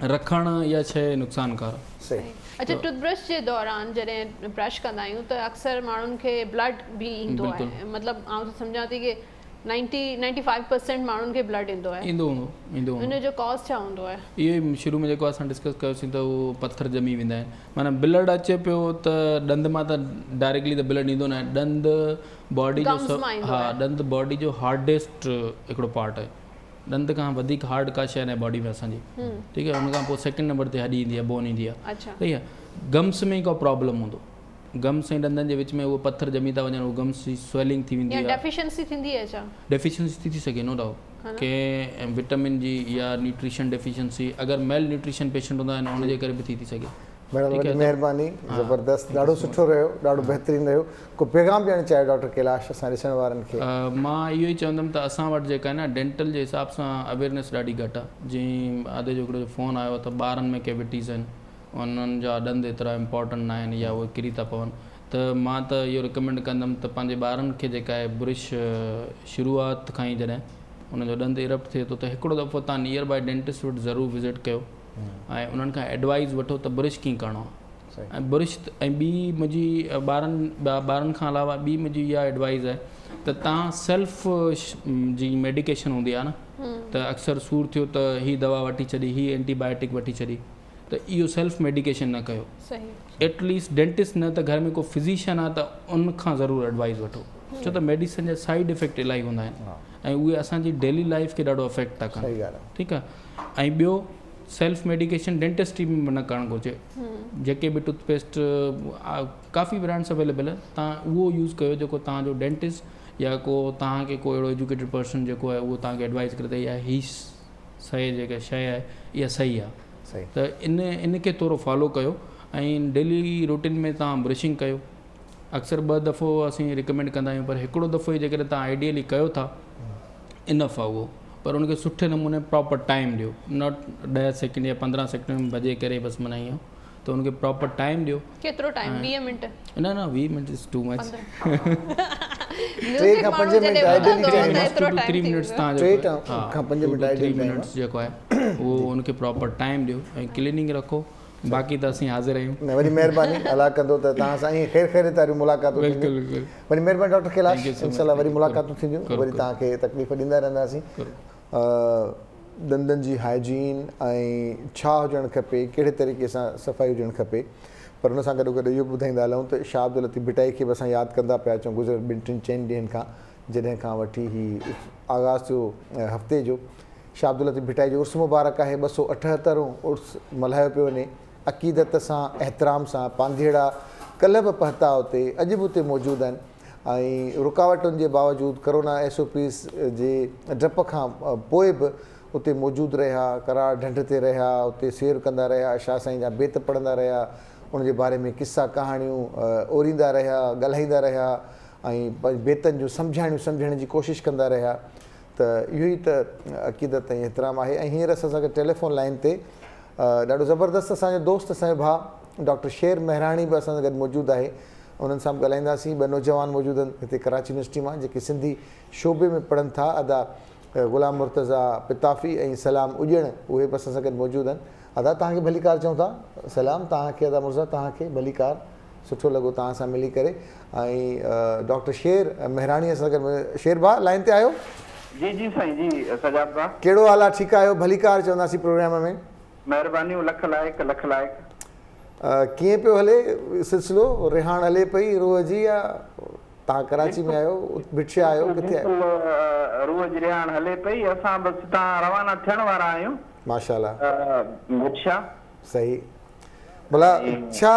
रखणु इहा शइ नुक़सानकार। सही। अच्छा, टूथब्रश जे दौरान जॾहिं ब्रश कंदा आहियूं त अक्सर माण्हुनि खे ब्लड बि ईंदो आहे, मतिलबु आउं त सम्झां थी की 90-95% माण्हुनि खे ब्लड ईंदो आहे। ईंदो हूंदो। हुनजो कॉज़ छा हूंदो आहे? इहो शुरू में जेको असां डिस्कस कयोसीं त उहो पथर ॼमी वेंदा आहिनि, माना ब्लड अचे पियो त ॾंद मां त डायरेक्टली त ब्लड ईंदो न आहे, ॾंद बॉडी जो, हा, ॾंद बॉडी जो हार्डेस्ट हिकिड़ो पार्ट आहे, ॾंद खां वधीक हार्ड का शइ न बॉडी में असांजी, ठीकु आहे। हुन खां पोइ सेकेंड नंबर ते हॾी ईंदी आहे, बोन ईंदी आहे, सही आहे। गम्स में को प्रॉब्लम हूंदो, गम्स ऐं ॾंदनि जे विच में उहो पथर ॼमी था वञनि, उहो गम्स जी स्वेलिंग थी वेंदी आहे, डेफिशिएंसी थींदी आहे छा? डेफिशिएंसी थी सघे, नो डाउट, के विटामिन जी या न्यूट्रिशन डेफिशिएंसी, अगरि मेल न्यूट्रिशन पेशेंट हूंदा आहिनि उनजे करे बि थी सघे। मैडम वॾी महिरबानी, ज़बरदस्त, ॾाढो सुठो रहियो, ॾाढो बहितरीनु रहियो। को पैगाम ॾियणु चाहियो डॉक्टर कैलाश असां ॾिसण वारनि खे? मां इहो ई चवंदुमि त असां वटि जेका आहे न डेंटल जे हिसाब सां अवेयरनेस ॾाढी घटि आहे। जीअं आधे जो हिकिड़ो फ़ोन आयो त ॿारनि में कैविटीज़ आहिनि, उन्हनि जा ॾंद एतिरा इम्पॉर्टेंट न आहिनि या उहे किरी था पवनि, त मां त इहो रिकमेंड कंदुमि त पंहिंजे ॿारनि खे जेका आहे ब्रश शुरूआति खां ई जॾहिं उनजो ॾंद इरप्ट थिए थो त हिकिड़ो दफ़ो तव्हां नियर बाए डेंटिस्ट वटि ज़रूरु विज़िट कयो ऐं उन्हनि खां एडवाइस वठो त ब्रश कीअं करिणो आहे। ऐं ब्रश ऐं ॿी मुंहिंजी ॿारनि खां अलावा ॿी मुंहिंजी इहा एडवाइस आहे त तव्हां सेल्फ जी मेडिकेशन हूंदी आहे न, त अक्सर सूरु थियो त हीअ दवा वठी छॾी, हीअ एंटीबायोटिक वठी छॾी, त इहो सेल्फ मेडिकेशन न कयो। एटलीस्ट डेंटिस्ट न त घर में को फिज़िशियन आहे त उन खां ज़रूरु एडवाइस वठो, छो त मेडिसिन जा साइड इफेक्ट इलाही हूंदा आहिनि ऐं उहे असांजी डेली लाइफ खे ॾाढो अफेक्ट था कनि, ठीकु आहे। ऐं ॿियो सेल्फ मेडिकेशन डेंटिस्ट में न करणु घुरिजे। जेके बि टूथपेस्ट काफ़ी ब्रांड्स अवेलेबल आहे, तव्हां उहो यूज़ कयो जेको तव्हांजो डेंटिस्ट या को तव्हांखे को अहिड़ो एजुकेटेड पर्सन जेको आहे उहो तव्हांखे एडवाइस करे त इहा हीअ शइ जेका शइ आहे इहा सही आहे, त इन खे थोरो फॉलो कयो ऐं डेली रूटीन में तव्हां ब्रशिंग कयो। अक्सर 2 दफ़ो असीं रिकमेंड कंदा आहियूं, पर हिकिड़ो दफ़ो ई जेकॾहिं तव्हां आइडियली कयो था इनफ आहे उहो, पर उनखे सुठे नमूने प्रॉपर टाइम ॾियो, नॉट 10 सेकेंड या 15 सेकेंड में भॼे करे बसि मना ईअं, त उनखे प्रॉपर टाइम ॾियो। केतिरो टाइम? 20 मिंट? न 20 मिनट इज़ टू मच। 3 खां 5 मिंट आइडियली टाइम, 3 मिनट्स तव्हांजो 3 खां 5 मिंट आइडियली मिनट्स जेको आहे उहो उनखे प्रॉपर टाइम ॾियो ऐं क्लीनिंग रखो। बाक़ी त असीं हाज़िर आहियूं। न वरी महिरबानी, अलाह कंदो त तव्हां सां ईअं ख़ैर तारियूं मुलाक़ातूं थींदियूं। वरी महिरबानी डॉक्टर कैलाश, इंशाल्लाह वरी मुलाक़ातूं थींदियूं, वरी तव्हांखे तकलीफ़ ॾींदा रहंदासीं। दंदनि जी हाइजीन ऐं छा हुजणु खपे, कहिड़े तरीक़े सां सफ़ाई हुजणु खपे, पर हुन सां गॾो गॾु इहो ॿुधाईंदा हलूं त शाह अब्दुल लतीफ़ भिटाई खे बि असां यादि कंदा पिया अचूं गुज़िरियल 2-3 ॾींहंनि खां, जॾहिं खां वठी ही आगाज़ थियो हफ़्ते जो। शाह अब्दुल लतीफ़ भिटाई जो उर्स मुबारक आहे, 278 उर्स मल्हायो पियो वञे अक़ीदत सां, एहतराम सां। पांधेड़ा कल्ह बि पहुता हुते, अॼु बि हुते मौजूदु आहिनि ऐं रुकावटुनि जे बावजूदि कोरोना SOPs जे डप खां पोइ बि उते मौजूदु रहिया, करार ढंढ ते रहिया, उते सैर कंदा रहिया, शाह साईं जा बेत पढ़ंदा रहिया, उनजे बारे में किस्सा कहाणियूं ओरींदा रहिया, ॻाल्हाईंदा रहिया ऐं बेतनि जूं सम्झण जी कोशिशि कंदा रहिया। त इहो ई त अक़ीदत ऐं एहतराम आहे। ऐं हींअर असांखे टेलीफोन लाइन ते ॾाढो ज़बरदस्त असांजो दोस्त, असांजो भाउ डॉक्टर शेर मेहराणी बि असां सां गॾु मौजूदु आहे, उन्हनि सां बि ॻाल्हाईंदासीं। 2 नौजवान मौजूदु आहिनि हिते कराची यूनिवर्सिटी मां, जेके सिंधी शोबे में पढ़नि था, अदा ग़ुलाम मुर्तज़ा पिताफ़ी ऐं सलाम उॼण, उहे बि असां सां गॾु मौजूदु आहिनि। अदा तव्हांखे भलीकार चऊं था। सलाम तव्हांखे अदा मुर्ज़ा, तव्हांखे भलीकार, सुठो लॻो तव्हां सां मिली करे। ऐं डॉक्टर शेर मेहराणी असां गॾु। शेर भाउ लाइन ते आहियो? जी जी साईं जी, सजाद भाउ कहिड़ो हाल आहे? ठीकु आहियो? भलीकार चवंदासीं प्रोग्राम में। महिरबानी, लख लाइक़ लख लाइक़। कीअं पियो हले सिलसिलो, रिहाण हले पई रूह जी, या तव्हां कराची में आहियो, भिटशिया आहियो, किथे आहियो? रूह जी रिहाण हले पई, असां बसि हितां रवाना थियण वारा आहियूं माशाल्लाह। भिटशिया। सही। भला छा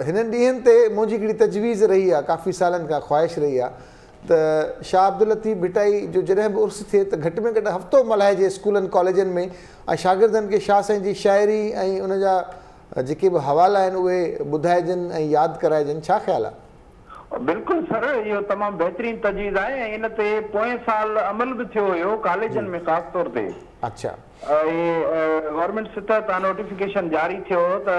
हिननि ॾींहंनि ते मुंहिंजी हिकिड़ी तजवीज़ रही आहे, काफ़ी सालनि खां ख़्वाहिश रही आहे त शाह अब्दुल लतीफ़ भिटाई जो जॾहिं बि उर्स थिए त घटि में घटि हफ़्तो मल्हाइजे स्कूलनि कॉलेजनि में, ऐं शागिर्दनि खे शाह साईं जी शाइरी ऐं उनजा जेके बि हवाला आहिनि उहे ॿुधाइजनि ऐं यादि कराइजनि। छा ख़्यालु आहे? बिल्कुलु सर, इहो तमामु बहितरीनु तजवीज़ आहे ऐं इन ते पोएं साल अमल बि थियो हुयो कॉलेजनि में ख़ासि तौर ते। अच्छा। ऐं गवर्नमेंट सतह तां नोटिफिकेशन जारी थियो त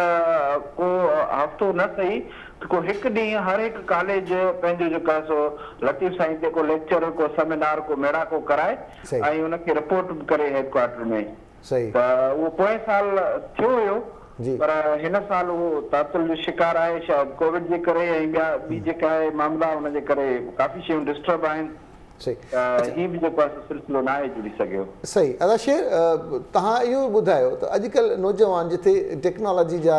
को हफ़्तो न सही त को हिकु ॾींहुं हर हिकु कॉलेज पंहिंजो जेको आहे सो लतीफ़ साईं ते को लेक्चर, को सेमिनार, को मेड़ाको कराए ऐं उनखे रिपोर्ट बि करे हेडक्वार्टर में। सही। त उहो पोएं साल थियो हुयो, पर हिन साल उहो तातुल जो शिकार आहे, शायदि कोविड जे करे ऐं ॿिया ॿी जेका आहे मामला उनजे करे काफ़ी शयूं डिस्टर्ब आहिनि। सही। ही बि जेको आहे सिलसिलो न आहे जुड़ी सघियो। सही। अदा शेर, तव्हां इहो ॿुधायो त अॼुकल्ह नौजवान जिथे टेक्नोलॉजी जा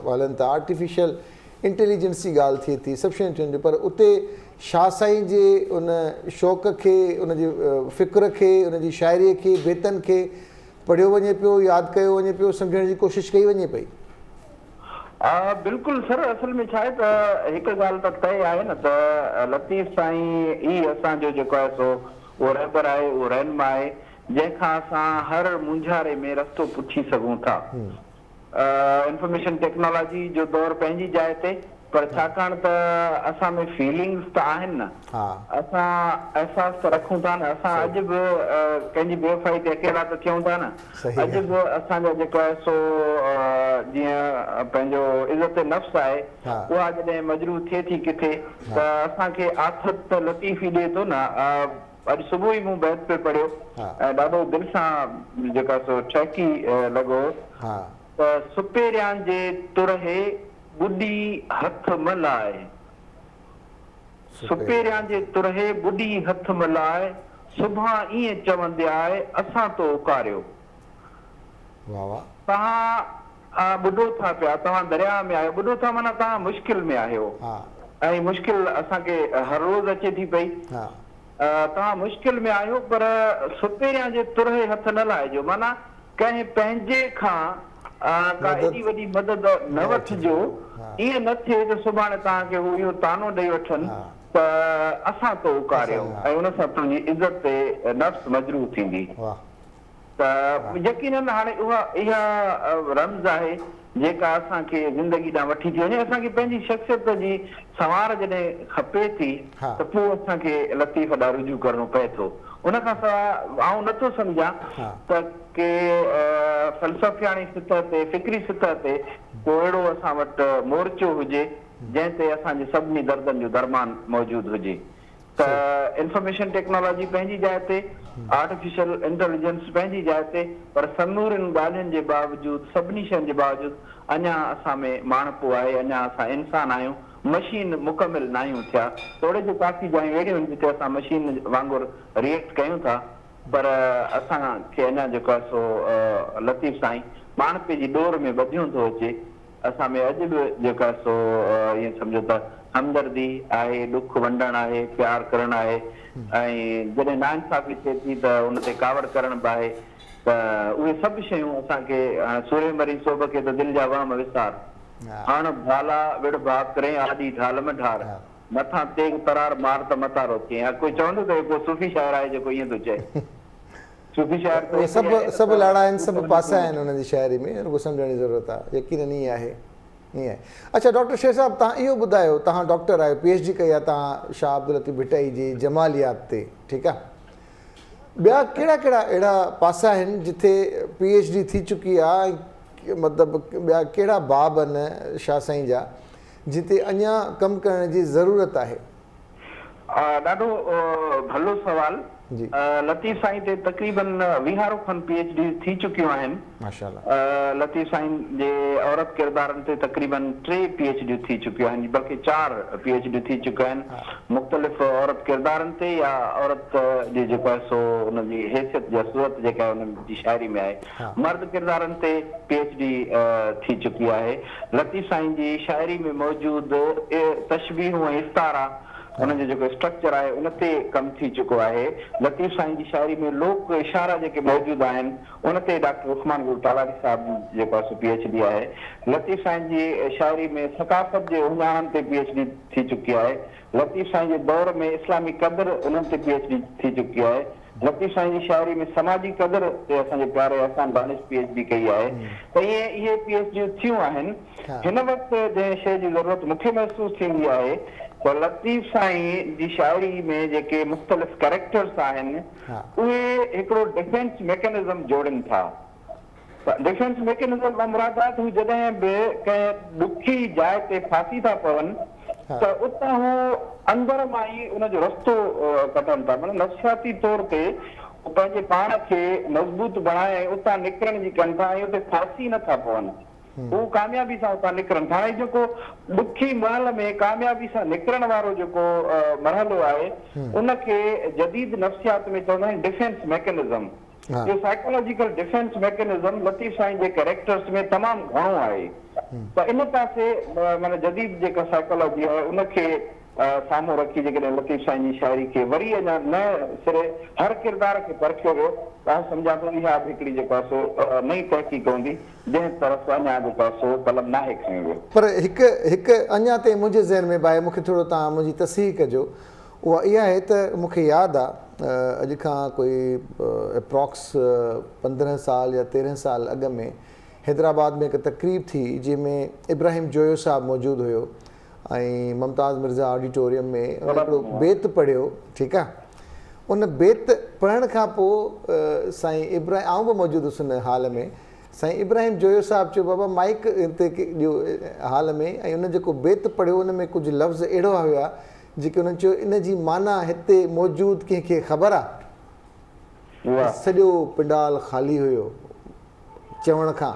हलनि था, आर्टिफिशियल इंटेलिजेंस जी ॻाल्हि थिए थी, सभु शयूं थियनि थियूं, पर उते शाह साईं जे उन शौक़ खे, उनजी फ़िक्र खे, उनजी शाइरीअ खे, बेतनि खे पढ़ियो वञे पियो, यादि कयो वञे पियो, सम्झण जी कोशिशि कई वञे पई। बिल्कुलु सर, असल में छा आहे त हिकु ॻाल्हि त तय आहे न त लतीफ़ साईं ई असांजो जेको आहे सो उहो रहबर आहे, उहो रहनुमा आहे जंहिंखां असां हर मुंझारे में रस्तो पुछी सघूं था। इंफॉर्मेशन टेक्नोलॉजी जो दौर पंहिंजी जाइ ते, पर छाकाणि त असां में फीलिंग्स त आहिनि न, असां अहसास त रखूं था न, असां अॼु बि कंहिंजी बेवफ़ाई ते अकेला त थियूं था न, अॼु बि असांजो जेको आहे सो जीअं पंहिंजो इज़त नफ़्स आहे उहा जॾहिं मजरूह थिए थी किथे त असांखे आथत त लतीफ़ ई ॾिए थो न। अॼु सुबुह ई मूं बैत पे पढ़ियो ऐं ॾाढो दिलि सां जेको आहे सो ठहकी लॻो त सुपेरियां जे तुरहे ॿुॾी हथ मलाए, सुपेरियां जे तुरहे ॿुॾी हथ मलाए, सुभां ईअं चवंदे आहे असां तो उकारियो। तव्हां ॿुधो था पिया, तव्हां दरिया में आहियो, ॿुधो था माना तव्हां मुश्किल में आहियो ऐं मुश्किल असांखे हर रोज़ अचे थी पई। तव्हां मुश्किल में आहियो पर सुपेरियां जे तुरहे हथ न लाइजो, माना कंहिं पंहिंजे खां का एॾी वॾी मदद न वठिजो, ईअं न थिए त सुभाणे तव्हांखे हू इहो तानो ॾेई वठनि त असां तो उकारियो ऐं उन सां तुंहिंजी इज़त ते नफ़्स मजरूह थींदी। त यकीनन हाणे इहा रम्ज़ आहे जेका असांखे ज़िंदगी ॾांहुं वठी थी वञे। असांखे पंहिंजी शख़्सियत जी संवार जॾहिं खपे थी त पोइ असांखे लतीफ़ ॾांहुं रुजू करणो पए थो। उनखां सवाइ आउं नथो सम्झां त के फ़लसफ़ियाणी सतह ते, फ़िक्री सतह ते को अहिड़ो असां वटि मोर्चो हुजे जंहिं ते असांजे सभिनी दर्दनि जो दरमान मौजूदु हुजे। त इंफॉर्मेशन टेक्नोलॉजी पंहिंजी जाइ ते, आर्टिफिशियल इंटेलिजेंस पंहिंजी जाइ ते, पर समूरनि ॻाल्हियुनि जे बावजूदि, सभिनी शयुनि जे बावजूदि अञा असां में माणपो आहे, अञा असां इंसान आहियूं, मशीन मुकमिल न आहियूं थिया। थोरे जो काफ़ी जायूं अहिड़ियूं आहिनि जिते असां मशीन वांगुरु रिएक्ट कयूं था, पर असांखे अञा जेको आहे सो लतीफ़ साईं माणपे जी डोर में ॿधियो थो अचे। असां में अॼु बि जेको आहे सो ईअं सम्झो त हमदर्दी आहे, ॾुख वंडण आहे, प्यार करणु आहे ऐं जॾहिं नाइंसाफ़ी थिए थी त उन ते कावड़ करण बि आहे। त उहे सभु शयूं असांखे सूर्य मरी सोभ खे त दिलि जा वहम विसार, हाण भाला विड़ भाकरे आदि ढाल में ढार, मथां तेग तरार मार त मथा रोके। कोई चवंदो त को सूफ़ी शाइर आहे जेको ईअं थो चए। सूफ़ी शाइर सभु लाड़ा आहिनि, सभु पासा आहिनि उन्हनि जी शाइरी में, रुॻो सम्झण जी ज़रूरत आहे। यकीनन ईअं आहे, ईअं आहे। अच्छा डॉक्टर शेर साहब, तव्हां इहो ॿुधायो, तव्हां डॉक्टर आहियो, PhD कई आहे तव्हां शाह अब्दुल लतीफ़ भिटाई जी जमालियात ते, ठीकु आहे। ॿिया कहिड़ा कहिड़ा अहिड़ा पासा आहिनि जिथे PhD थी चुकी आहे, मतिलबु ॿिया कहिड़ा बाब आहिनि शाह साईं जा जिते अञा कमु करण जी ज़रूरत आहे? ॾाढो भलो सवाल। जी लतीफ़ साईं ते तक़रीबन 20 खनि PhD थी चुकियूं आहिनि। माशाल्लाह। लतीफ़ साईं जे औरत किरदारनि ते तक़रीबन 3 PhD थी चुकियूं आहिनि, बल्कि 4 PhD थी चुकिया आहिनि मुख़्तलिफ़ औरत किरदारनि ते या औरत जी जेको आहे सो उनजी हैसियत या सूरत जेका आहे उन्हनि जी शाइरी में आहे। मर्द किरदारनि ते PhD थी चुकी आहे। लतीफ़ साईं जी शाइरी में मौजूदु तशबीहूं ऐं इस्तारा उनजो जेको स्ट्रक्चर आहे उन ते कमु थी चुको आहे। लतीफ़ साईं जी शाइरी में लोक इशारा जेके मौजूदु आहिनि उन ते डॉक्टर उस्मान गुल तालारी साहिबु जेको आहे सो PhD आहे। लतीफ़ साईं जी शाइरी में सकाफ़त जे उञाणनि ते PhD थी चुकी आहे। लतीफ़ साईं जे दौर में इस्लामी क़दर उन्हनि ते PhD थी चुकी आहे। लतीफ़ साईं जी शाइरी में समाजी क़दर ते असांजे प्यारे अहसान दानिश PhD कई आहे। त इहे PhD थियूं आहिनि। हिन वक़्तु जंहिं शइ जी ज़रूरत मूंखे महसूसु थींदी आहे त लतीफ़ साईं जी शाइरी में जेके मुख़्तलिफ़ कैरेक्टर्स आहिनि उहे हिकिड़ो डिफेंस मैकेनिज़म जोड़नि था। डिफेंस मैकेनिज़म मुराद आहे त हू जॾहिं बि कंहिं ॾुखी जाइ ते फासी था पवनि त उतां हू अंदर मां ई उनजो रस्तो कढनि था, मतिलबु नफ़्सियाती तौर ते पंहिंजे पाण खे मज़बूत बणाए उतां निकिरण जी कनि था ऐं उते फासी नथा पवनि, हू कामयाबी सां उतां निकिरनि था। ऐं जेको ॾुखी महल में कामयाबी सां निकिरण वारो जेको मरहलो आहे उनखे जदीद नफ़्सियात में चवंदा आहिनि डिफेंस मैकेनिज़म। इहो साइकोलॉजिकल डिफेंस मैकेनिज़म लतीफ़ साईं जे कैरेक्टर्स में तमामु घणो आहे। त इन पासे माना जदीद जेका साइकोलॉजी आहे उनखे साम्हूं रखी जेकॾहिं लतीफ़ साईं जी शाइरी खे वरी अञा नए सिरे हर किरदार खे परखियो वियो त सम्झां थो इहा बि हिकिड़ी जेको आहे सो नई तहक़ीक़ हूंदी जंहिं तरफ़ अञा जेको आहे सो कलम नाहे खयो वियो। पर हिकु अञा ताईं मुंहिंजे ज़हन में भाई मूंखे थोरो तव्हां मुंहिंजी तस्हीह कजो, उहा इहा आहे त मूंखे यादि आहे अॼु खां कोई एप्रॉक्स 15 साल या 13 साल अॻु में हैदराबाद में हिकु तक़रीब थी जंहिंमें इब्राहिम जोयो साहिबु मौजूदु हुयो ऐं मुमताज़ मिर्ज़ा ऑडिटोरियम में हिकिड़ो बेत पढ़ियो, ठीकु आहे। उन बेत पढ़ण खां पोइ साईं इब्राहिम आउं बि मौजूदु हुउसि उन हाल में। साईं इब्राहिम जोयो साहिबु चयो बाबा माइक हिते जो हाल में ऐं उन जेको बेत पढ़ियो उन में कुझु लफ़्ज़ अहिड़ा हुया जेके उन्हनि चयो इन जी माना हिते मौजूदु कंहिंखे ख़बर आहे। सॼो पिंडाल ख़ाली हुयो चवण खां,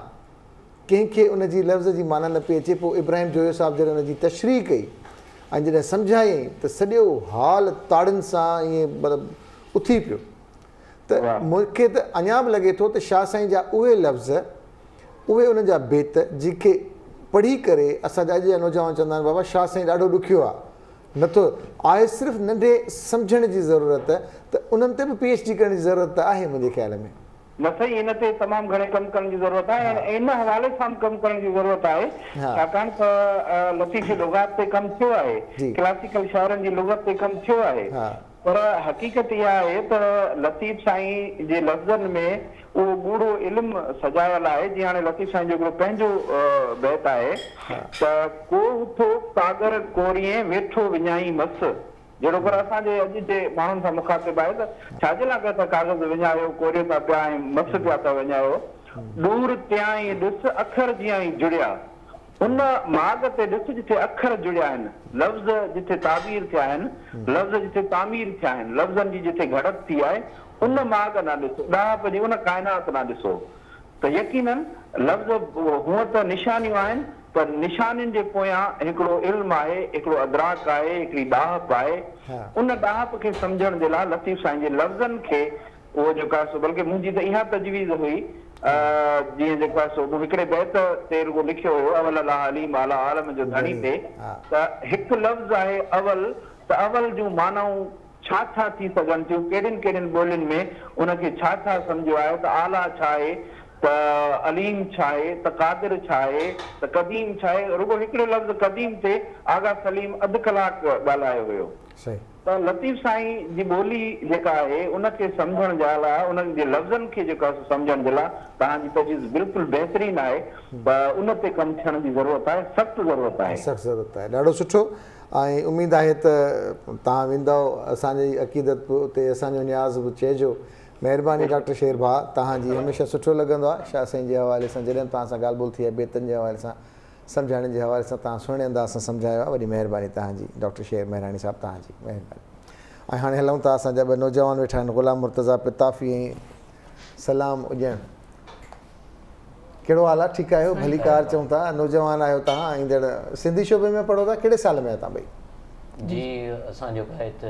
कंहिंखे उन जी लफ़्ज़ जी माना न पई अचे। पोइ इब्राहिम जोयो साहिबु जॾहिं उन जी तशरीह कई ऐं जॾहिं सम्झायईं त सॼो हाल ताड़ियुनि सां ईअं मतिलबु उथी पियो। त मूंखे त अञा बि लॻे थो त शाह साईं जा उहे लफ़्ज़ उहे उन्हनि जा बेत जेके पढ़ी करे असांजा अॼु जा नौजवान चवंदा आहिनि बाबा शाह साईं ॾाढो ॾुखियो आहे, नथो आहे सिर्फ़ु नंढे सम्झण जी ज़रूरत, त उन्हनि ते बि PhD करण जी ज़रूरत आहे मुंहिंजे ख़्याल में। न सही, इन ते तमामु घणे कमु करण जी ज़रूरत आहे ऐं इन हवाले सां कमु करण जी ज़रूरत आहे छाकाणि त लतीफ़ी लुग़ात ते कमु थियो आहे, क्लासिकल शाइरनि जी लुग़त ते कमु थियो आहे, पर हक़ीक़त इहा आहे त लतीफ़ साईं जे लफ़्ज़नि में उहो गूढ़ो इल्मु सजायल आहे। जीअं हाणे लतीफ़ साईं जो हिकिड़ो पंहिंजो बैत आहे त को उथो सागर कोरिए वेठो विञाई मस, जहिड़ो कर असांजे अॼु जे माण्हुनि सां मुखातिब आहे त छाजे लाइ पिया था कागज़ विञायो, कोरियो था पिया ऐं मस पिया था विञायो। दूर त्याई ॾिस अखर जीअं ई जुड़िया, उन माग ते ॾिस जिथे अखर जुड़िया आहिनि, लफ़्ज़ जिथे ताबीर थिया आहिनि, लफ़्ज़ जिथे तामीर थिया आहिनि, लफ़्ज़नि जी जिथे घड़त थी आहे उन माग न ॾिसो, ॾाहप जी उन काइनात न ॾिसो। त यकीनन लफ़्ज़ हूअं त निशानियूं आहिनि पर निशानियुनि जे पोयां हिकिड़ो इल्मु आहे, हिकिड़ो अदराक आहे, हिकिड़ी ॾाहप आहे। उन ॾाहप खे सम्झण जे लाइ लतीफ़ साईं जे लफ़्ज़नि खे उहो जेको आहे सो, बल्कि मुंहिंजी त इहा तजवीज़ हुई जीअं जेको आहे सो मूं हिकिड़े बैत ते रुगो लिखियो हुयो अवल अला हलीम अला आलम जो धणी ते, त हिकु लफ़्ज़ आहे अवल, त अवल जूं मानाऊं छा छा थी सघनि थियूं, कहिड़ियुनि कहिड़ियुनि ॿोलियुनि में उनखे छा छा सम्झो आहे, त आला छा आहे, त अलीम छा आहे, त क़ादिर छा आहे, त क़दीम छा आहे। रुगो हिकिड़े लफ़्ज़ क़दीम ते आगा सलीम अधु कलाक ॻाल्हायो हुयो। त लतीफ़ साईं जी ॿोली जेका आहे उनखे सम्झण जे लाइ, उन्हनि जे लफ़्ज़नि खे जेको आहे सम्झण जे लाइ तव्हांजी तजवीज़ बिल्कुलु बहितरीन आहे, त उन ते कमु थियण जी ज़रूरत आहे, सख़्तु ज़रूरत आहे, सख़्तु ज़रूरत आहे। ॾाढो सुठो ऐं उमेदु आहे त तव्हां वेंदव, असांजी अक़ीदत बि उते असांजो न्याज़ बि चइजो। महिरबानी डॉक्टर शेर भाउ, तव्हांजी हमेशह सुठो लॻंदो आहे शाह साईं जे हवाले सां जॾहिं तव्हां सां ॻाल्हि ॿोल थी आहे, बेतनि जे हवाले सां, सम्झाइण जे हवाले सां तव्हां सुहिणे अंदाज़ सां सम्झायो आहे। वॾी महिरबानी तव्हांजी डॉक्टर शेर मेहराणी साहिबु, तव्हांजी महिरबानी। ऐं हाणे हलूं था असांजा ॿ नौजवान वेठा आहिनि ग़ुलाम मुर्तज़ा पिताफ़ी ऐं सलाम उॼण। कहिड़ो हाल आहे? ठीकु आहियो? भली कार चऊं था। नौजवान आहियो तव्हां, ईंदड़ सिंधी शोबे में पढ़ो था, कहिड़े साल में आहियो तव्हां ॿई? जी असां जेको आहे त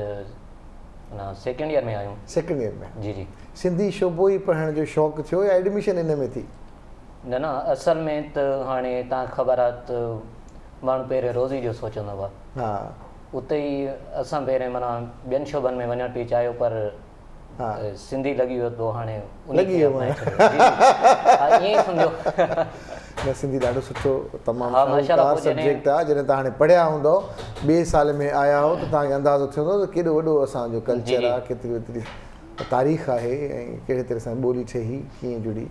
सेकेंड ईयर में आहियूं। सेकेंड ईयर में? जी जी। सिंधी शोबो ई पढ़ण जो शौक़ु थियो या एडमिशन इन में थी? न न, असल में त हाणे तव्हांखे ख़बर आहे त माण्हू पहिरियों रोज़ी जो सोचंदो आहे। हा। उते ई असां पहिरें माना ॿियनि शोबनि में वञणु पई चाहियो, पर सिंधी लॻी वियो पोइ हाणे लॻी वियो ईअं सम्झो। न, सिंधी ॾाढो सुठो तमामु शानदार सब्जेक्ट आहे। जॾहिं तव्हां हाणे पढ़िया हूंदव, ॿिए साल में आया हो, त तव्हांखे अंदाज़ो थींदो त केॾो वॾो असांजो कल्चर आहे, केतिरी एतिरी तारीख़ आहे ऐं कहिड़े तरह सां ॿोली ठही कीअं जुड़ी।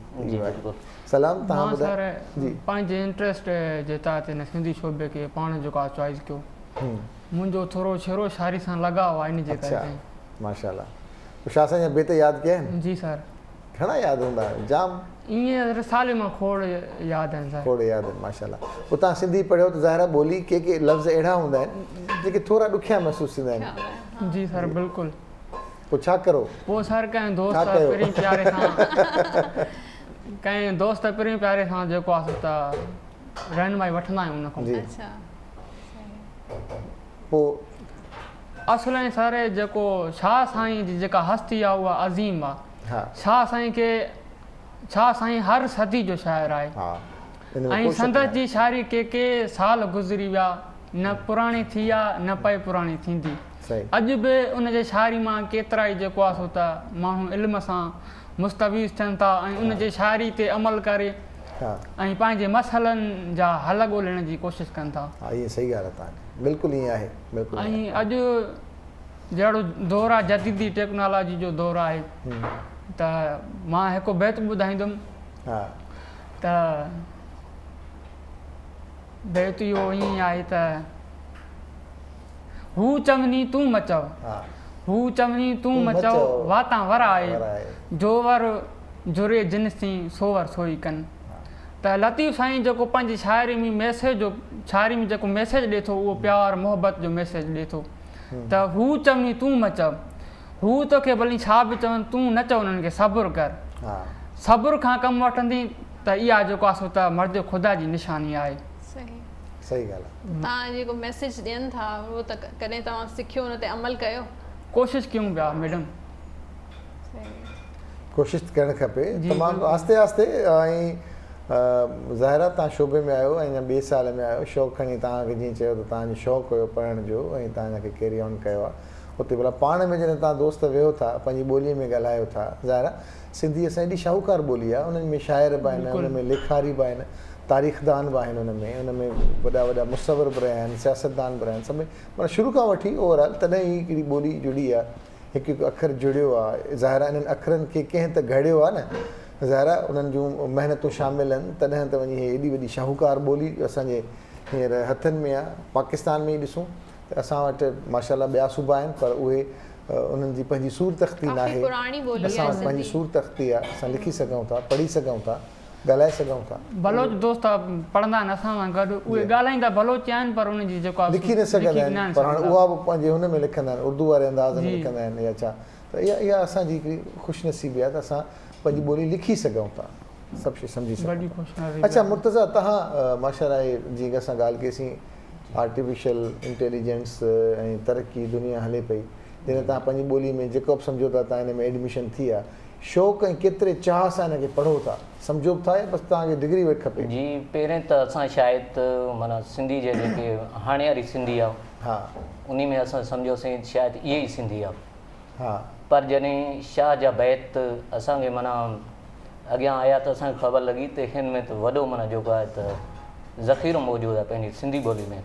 सलाम, तव्हां ॿुधायो। जी, पंहिंजे इंट्रस्ट जे तहत हिन सिंधी शोबे खे पाण जेको आहे चॉइस कयो। मुंहिंजो थोरो शेरो शायरी सां लॻाव आहे इन जे करे। माशाल्लाह। कुझु असांजा बेत यादि कया आहिनि? जी सर। घणा यादि हूंदा? जाम। ईअं रिसाले मां खोड़ यादि आहिनि सर। खोड़ यादि आहिनि, माशाल्लाह। पोइ तव्हां सिंधी पढ़ियो त ज़ाहिर आहे ॿोली के लफ़्ज़ अहिड़ा हूंदा आहिनि जेके थोरा ॾुखिया महसूसु थींदा आहिनि। जी सर, बिल्कुलु। पोइ छा करो? पोइ सर कंहिं दोस्त पहिरीं प्यारे सां जेको आहे त रहनुमाई वठंदा आहियूं उन खां। पोइ असुल में सर जेको शाह साईं जी जेका हस्ती आहे उहा अज़ीम आहे। शाह साईं हर सदी जो शाइर आहे ऐं संदसि जी शाइरी के साल गुज़री विया, न पुराणी थी आहे न पए पुराणी थींदी। अॼु बि उनजे शाइरी मां केतिरा ई जेको आहे सो त माण्हू इल्म सां मुस्तवीज़ थियनि था ऐं उनजे शाइरी ते अमल करे ऐं पंहिंजे मसइलनि जा हल ॻोल्हण जी कोशिशि कनि था। इहा सही ॻाल्हि आहे तव्हांजी, बिल्कुलु ईअं आहे। ऐं अॼु जहिड़ो दौरु आहे, जदीदी टेक्नोलॉजी जो दौरु आहे, त मां हिकु बैत ॿुधाईंदुमि त बैत इहो ईअं आहे त हू चवनी तूं मचव, हू चवनी तूं मचव, वाता वर आहे, जोवर जुरे जिनसी सोवर सोई कनि। त लतीफ़ साईं जेको पंहिंजी शाइरी में जेको मैसेज ॾिए थो, उहो प्यार मोहबत जो मैसेज ॾिए थो। त हू चवनी तूं मचव, हू तोखे भली छा बि चवनि, तूं न चव उन्हनि खे सब्र कर। सब्र खां कमु वठंदी त इहा जेको आहे सो त मर्द ख़ुदा जी निशानी आहे। सही ॻाल्हि आहे। तव्हां जेको मैसेज ॾियनि था उहो त कॾहिं तव्हां सिखियो उन ते अमल कयो? कोशिशि कयूं पिया मैडम। कोशिशि करणु खपे तमामु आस्ते आस्ते। ऐं ज़ाहिर आहे तव्हां शोबे में आहियो ऐं अञा ॿिए साल में आहियो, शौक़ु खणी तव्हांखे जीअं चयो त तव्हांजो शौक़ु हुयो पढ़ण जो ऐं तव्हां हिनखे कैरी ऑन कयो आहे। उते भला पाण में जॾहिं तव्हां दोस्त वेहो था, पंहिंजी ॿोलीअ में ॻाल्हायो था, ज़ाहिर आहे सिंधी असां एॾी शाहूकार ॿोली आहे, उन्हनि में शाइर बि आहिनि, उन में लिखारी बि आहिनि, तारीख़दान बि आहिनि, उन में वॾा वॾा मुसवर बि रहिया आहिनि, सियासतदान बि रहिया आहिनि। सभई माना शुरू खां वठी ओवरऑल तॾहिं ई हिकिड़ी ॿोली जुड़ी आहे, हिकु हिकु अखर जुड़ियो आहे। ज़ाहिर आहे इन्हनि अखरनि खे कंहिं त घड़ियो आहे न, ज़ाहिर आहे उन्हनि जूं महिनतूं शामिल आहिनि, तॾहिं त वञी हे एॾी वॾी शाहूकार ॿोली असांजे हींअर हथनि में आहे। पाकिस्तान में ई ॾिसूं त असां वटि माशाल्लाह ॿिया सूबा आहिनि, पर उहे उन्हनि जी पंहिंजी सूर तख़्ती न आहे। असां वटि पंहिंजी सूर तख़्ती आहे, असां लिखी सघूं था, पढ़ी सघूं था, ॻाल्हाए सघूं था। बलोच दोस्त पढ़ंदा आहिनि असां सां गॾु, उहे ॻाल्हाईंदा बलोच आहिनि पर उनजी जेको लिखी न सघंदा आहिनि, पर हाणे उहा बि पंहिंजे हुन में लिखंदा आहिनि, उर्दू वारे अंदाज़ में लिखंदा आहिनि या छा। त इहा असांजी हिकिड़ी ख़ुशनसीबी आहे त असां पंहिंजी ॿोली लिखी सघूं था, सभु शइ सम्झी सघूं। अच्छा मुर्तज़ा, तव्हां माशाल्लाह जीअं असां ॻाल्हि कईसीं आर्टिफिशियल इंटेलिजेंस ऐं तरक़ी दुनिया हले पई, जॾहिं तव्हां पंहिंजी ॿोली में जेको बि सम्झो था तव्हां हिन में एडमिशन थी आहे, शौक़ु ऐं केतिरे चाह सां हिनखे पढ़ो था, सम्झो बि था या बसि तव्हांखे डिग्री वेट खपे? जी पहिरें त असां शायदि माना सिंधी जे जेके हाणे वारी सिंधी आहे, हा, उन में असां सम्झोसीं शायदि इहा ई सिंधी आहे। हा, पर जॾहिं शाह जा बैत असांखे माना अॻियां आया त असांखे ख़बर लॻी त हिन में त वॾो माना जेको आहे त ज़ख़ीरो मौजूदु आहे पंहिंजी सिंधी ॿोली में।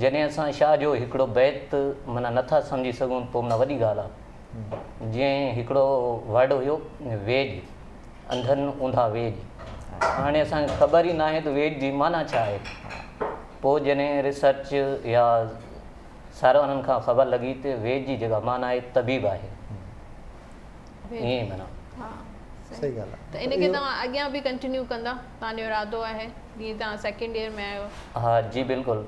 जॾहिं असां शाह जो हिकिड़ो बैत माना नथा सम्झी सघूं पोइ माना वॾी ॻाल्हि आहे। जीअं हिकिड़ो वर्ड हुयो वेज, अंधनि ऊंधा वेज, हाणे असांखे ख़बर ई न आहे त वेज जी माना छा आहे। पोइ जॾहिं रिसर्च या सारवाननि खां ख़बर लॻी त वेज जी जेका माना आहे तबीब आहे, ईअं माना। सही ॻाल्हि आहे। त इनखे तव्हां अॻियां बि कंटिन्यू कंदा, तव्हांजो इरादो आहे जीअं तव्हां सेकेंड ईयर में आहियो? हा जी बिल्कुलु।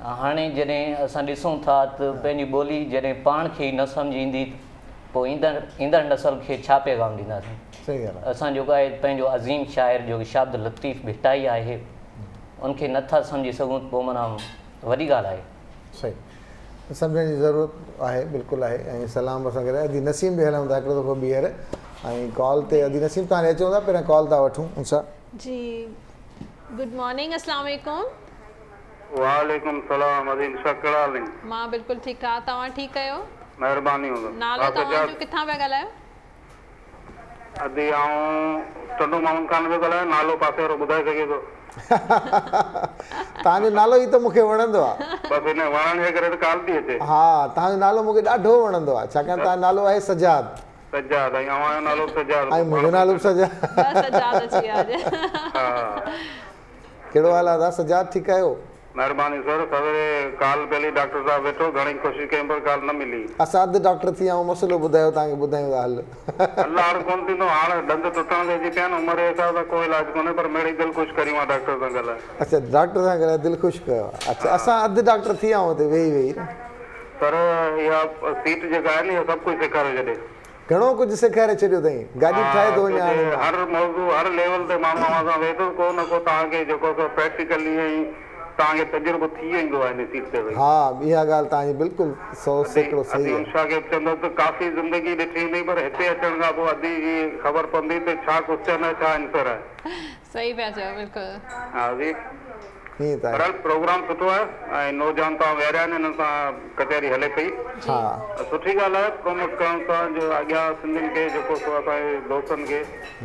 हाणे जॾहिं असां ॾिसूं था त पंहिंजी ॿोली जॾहिं पाण खे ई न सम्झ ईंदी पोइ ईंदड़ नसल खे छा पैगाम ॾींदासीं। सही ॻाल्हि आहे। असां जेको आहे पंहिंजो अज़ीम शाइर जो शाब्द लतीफ़ भिटाई आहे उनखे नथा सम्झी सघूं पोइ माना वॾी ॻाल्हि आहे। सही सम्झण जी ज़रूरत आहे, बिल्कुलु आहे। ऐं सलाम असां करे अदी नसीम बि हलूं था हिकिड़ो दफ़ो ॿीहर ऐं कॉल ते अदी नसीम तव्हां अचो था, पहिरियों कॉल था वठूं उनसां। जी गुड मॉर्निंग, अस्सलाम वालेकुम। वालेकुम सलाम अदील शाह, कहिड़ा हाल आहिनि? मां बिल्कुलु ठीकु आहे, तव्हां ठीकु आहियो? महिरबानी हूंदो। नालो तव्हांजो किथां पिया ॻाल्हायो? अदी आऊं टंडू मामून खान पियो ॻाल्हायां, नालो पासे वारो ॿुधाए सघे थो? तव्हांजो नालो ई त मूंखे वणंदो आहे। बसि हिन वणण जे करे त कॉल थी अचे। हा, तव्हांजो नालो मूंखे ॾाढो वणंदो आहे, छाकाणि तव्हांजो नालो आहे सजाद। सजाद ऐं अवां जो नालो सजाद ऐं मुंहिंजो नालो बि सजाद। सजाद अची विया अॼु। कहिड़ो हाल आहे सजाद, ठीकु आहियो? महिरबानी सर, सवेरे कॉल पहली डॉक्टर साहब वेठो, घणी कोशिशि कई पर कॉल न मिली। असां अधु डॉक्टर थी विया, मसइलो ॿुधायो तव्हांखे, ॿुधायूं था हल। अल्लाह हाणे कोन थींदो, हाणे ॾंद टुटण ते अची पिया आहिनि, उमिरि जे हिसाब सां कोई इलाज कोन्हे, पर मेरी दिलि ख़ुशि करियूं आहे डॉक्टर सां ॻाल्हाए। अच्छा, डॉक्टर सां ॻाल्हाए दिलि ख़ुशि कयो आहे। अच्छा, असां अधु डॉक्टर थी विया हुते वेही वेही। सर इहा सीट जेका आहे न, इहा सभु कुझु सेखारे छॾे। घणो कुझु सेखारे छॾियो अथई, गाॾी ठाहे थो वञे। हर मौज़ू हर लेवल ते माण्हू अवां सां वेहे थो, को न को तव्हांखे जेको प्रैक्टिकली ऐं तव्हांखे तजुर्बो थी वेंदो आहे हिन सीट ते वेही। हा, इहा ॻाल्हि तव्हांजी बिल्कुलु 100% सही आहे। उषा खे चवंदो त काफ़ी ज़िंदगी ॾिठी हूंदी, पर हिते अचण खां पोइ अधी जी ख़बर पवंदी त छा क्वेश्चन आहे, छा आंसर आहे। सही पिया चयो, बिल्कुलु। हा जी, ईअं त आहे। बहरहाल प्रोग्राम सुठो आहे ऐं नौजवान तव्हां विहारिया आहिनि, हिन सां कचहरी हले पई। हा, सुठी ॻाल्हि आहे, प्रमोट करण सां जो अॻियां सिंधियुनि खे जेको सो असांजे दोस्तनि खे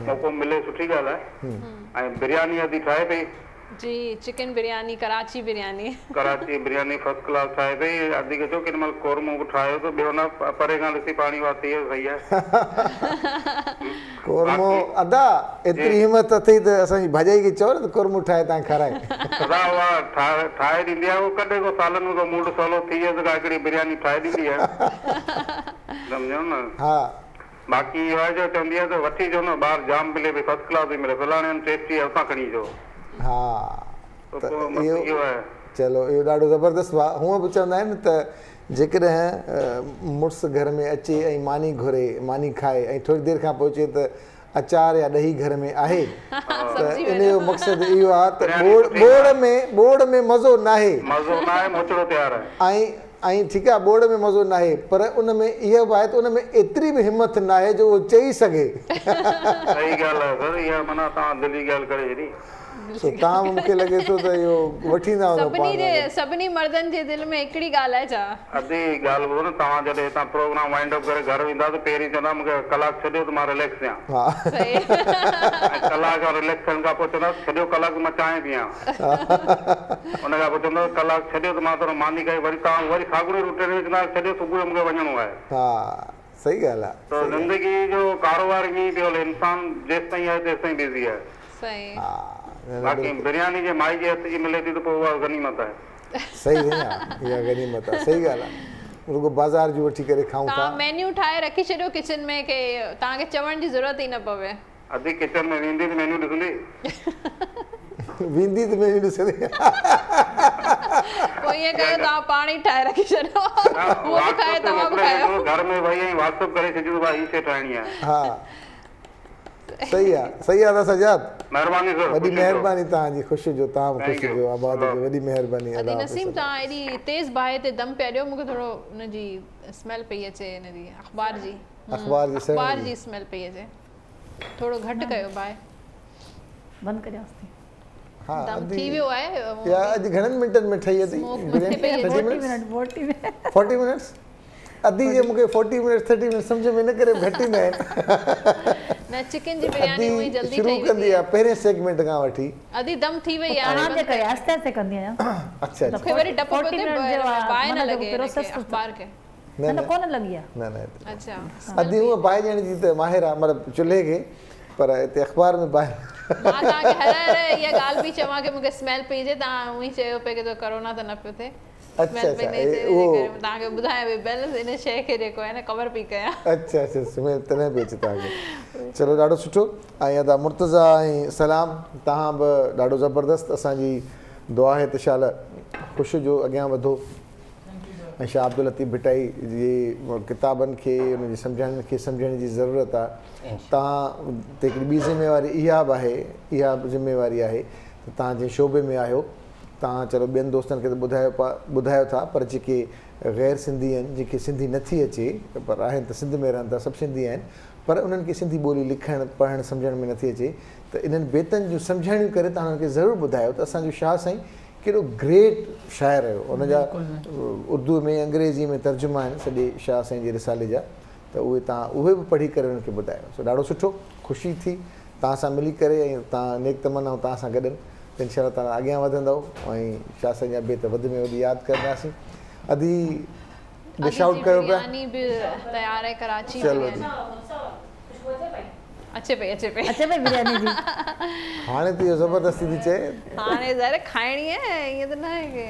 मौक़ो मिले, सुठी ॻाल्हि आहे। ऐं बिरयानी अदी ठाहे पई। जी, chicken biryani, Karachi biryani. Karachi biryani first class ठाहे पई। अदी खे चओ केॾी महिल कोरमो बि ठाहियो त ॿियो न, परे खां ॾिसी पाणी वाती सही आहे। कोरमो अदा एतिरी हिमत अथई त असांजी भाॼाई खे चओ न त कोरमो ठाहे तव्हां खाराए। सदा उहा ठाहे ॾींदी आहे, उहो कॾहिं को सालनि में को मूड सवलो थी वियो त हिकिड़ी बिरयानी ठाहे ॾींदी आहे, सम्झो न। हा, बाक़ी इहो आहे जो चवंदी आहे त वठी अचो न, ॿाहिरि जाम मिले पई, फर्स्ट क्लास बि मिले, फलाणे टेस्टी आहे, उतां खणी अचो। हा, त इहो आहे। चलो, इहो ॾाढो ज़बरदस्तु आहे। हूअं बि चवंदा आहिनि त जेकॾहिं मुड़ुसु घर में अचे ऐं मानी घुरे, मानी खाए ऐं थोरी देरि खां पोइ अचे त अचार या ॾही घर में आहे, त इन जो मक़सदु इहो आहे त बोड़ में मज़ो न आहे, मोचड़ो तयारु आहे। ऐं ठीकु आहे, बोड़ में मज़ो न आहे, पर उन में इहो बि आहे त उन में एतिरी बि हिमत न आहे जो उहो चई सघे। सही ॻाल्हि आहे सर, इहा माना तव्हां दिली ॻाल्हि करे छॾी। तव्हां मूंखे लॻे थो त इहो वठींदा सभिनी मर्दनि जे दिलि में हिकिड़ी ॻाल्हि आहे छा? अदी ॻाल्हि ॿुधो न, तव्हां जॾहिं हितां प्रोग्राम वाइंड अप करे घर वेंदा त पहिरीं चवंदा मूंखे कलाक छॾियो त मां रिलैक्स थियां। कलाक रिलैक्स थियण खां पोइ चवंदा छॾियो कलाक मां चांहि पियां। उन खां पोइ चवंदा कलाक छॾियो त मां थोरो मानी कई, वरी तव्हां वरी साॻिड़ी रूटीन में चवंदा छॾियो सुबुह जो मूंखे वञिणो आहे। हा, सही ॻाल्हि आहे। त ज़िंदगी जो कारोबार ईअं ई पियो हले, इंसान जेसि ताईं आहे तेसि ताईं बिज़ी आहे। सही। बाक़ी बिरयानी जे माई जे हथ जी मिले थी त पोइ उहा गनीमत आहे। सही आहे, इहा गनीमत आहे, सही ॻाल्हि आहे। रुगो बाज़ार जो वठी करे खाऊं था। तव्हां मेन्यू ठाहे रखी छॾियो किचन में कि तव्हांखे चवण जी ज़रूरत ई न पवे। अदी किचन में वेंदी त मेन्यू ॾिसंदी। वेंदी त मेन्यू ॾिसंदी। पोइ ईअं कयो तव्हां पाण ई ठाहे रखी छॾियो, उहो बि खाए तव्हां बि खायो। घर में वही ऐं व्हाट्सअप करे छॾियो भाई हीअ शइ ठाहिणी आहे। हा, सही आहे, सही आहे। सजाद, महिरबानी सर, वॾी महिरबानी तव्हांजी, ख़ुशि जो तव्हां ख़ुशि जो, आबाद जो, वॾी महिरबानी। अदी नसीम, तव्हां एॾी तेज़ बाहि ते दम पिया ॾियो, मूंखे थोरो हुनजी स्मेल पई अचे, हिनजी अख़बार जी स्मेल पई अचे, थोरो घटि कयो बाहि। बंदि करियोसि। हा, दम थी वियो आहे। या अॼु घणनि मिंटनि में ठही अथई? 40 मिनट्स। अदी जे मूंखे 40 मिनट 30 मिनट सम्झ में न करे घटिंदा आहिनि। न, चिकन जी बिरयानी हुई जल्दी शुरू कंदी आहे पहिरें सेगमेंट खां वठी। अदी दम थी वई आहे, तव्हां जे करे आस्ते आस्ते कंदी आहियां। अच्छा, मूंखे वरी डप पियो थिए, बाहि न लॻे अख़बार खे। न कोन लॻी आहे। न। अच्छा, अदी हूअं बाहि ॾियण जी त माहिर आहे, मतिलबु चुल्हे खे, पर हिते अख़बार में बाहि। मां तव्हांखे हर इहा ॻाल्हि बि चवां कि मूंखे स्मेल पई अचे, तव्हां उअं ई चयो पिए कि कोरोना त न पियो थिए। तव्हांखे ॿुधायां पई बैलेंस इन शइ खे जेको आहे न कवर पई कयां। अच्छा, स्मेल तॾहिं पई अचे तव्हांखे। चलो, ॾाढो सुठो। ऐं अदा मुर्तज़ा ऐं सलाम, तव्हां बि ॾाढो ज़बरदस्तु। असांजी दुआ आहे त शाला ख़ुशि जो अॻियां वधो ऐं शाह अब्दुल लतीफ़ भिटाई जे किताबनि खे उनजे सम्झण जी ज़रूरत आहे। तव्हां ते हिकिड़ी ॿी ज़िमेवारी इहा बि आहे, इहा ज़िमेवारी आहे त तव्हां जंहिं शोबे में आहियो, तव्हां चलो ॿियनि दोस्तनि खे त ॿुधायो था, पर जेके ग़ैर सिंधी आहिनि, जेके सिंधी नथी अचे पर आहिनि त सिंध में रहनि था, सभु सिंधी आहिनि, पर उन्हनि खे सिंधी ॿोली लिखणु पढ़णु सम्झण में नथी अचे, त इन्हनि बेतनि जूं सम्झाइणियूं करे तव्हां उन्हनि खे ज़रूरु ॿुधायो त असांजो शाह साईं कहिड़ो ग्रेट शाइर हुयो। हुनजा उर्दू में अंग्रेज़ी में तर्जुमा आहिनि सॼे शाह साईं जे रिसाले जा, त उहे तव्हां उहे बि पढ़ी करे उन्हनि खे ॿुधायो। सो ॾाढो सुठो, ख़ुशी थी तव्हां सां मिली करे, ऐं तव्हां नेक तमन्नाऊं तव्हां सां गॾु त इंशाअल्लाह तव्हां अॻियां वधंदव ऐं शाह साईं जा बेत वधि में वधि यादि कंदासीं। अदी डिश आउट कयो पिया, तयार आहे कराची चलो जी, अचे पई बिरयानी जी हाणे त इहो ज़बरदस्ती थी चए, हाणे ज़ाहिर खाइणी आहे, ईअं त न आहे की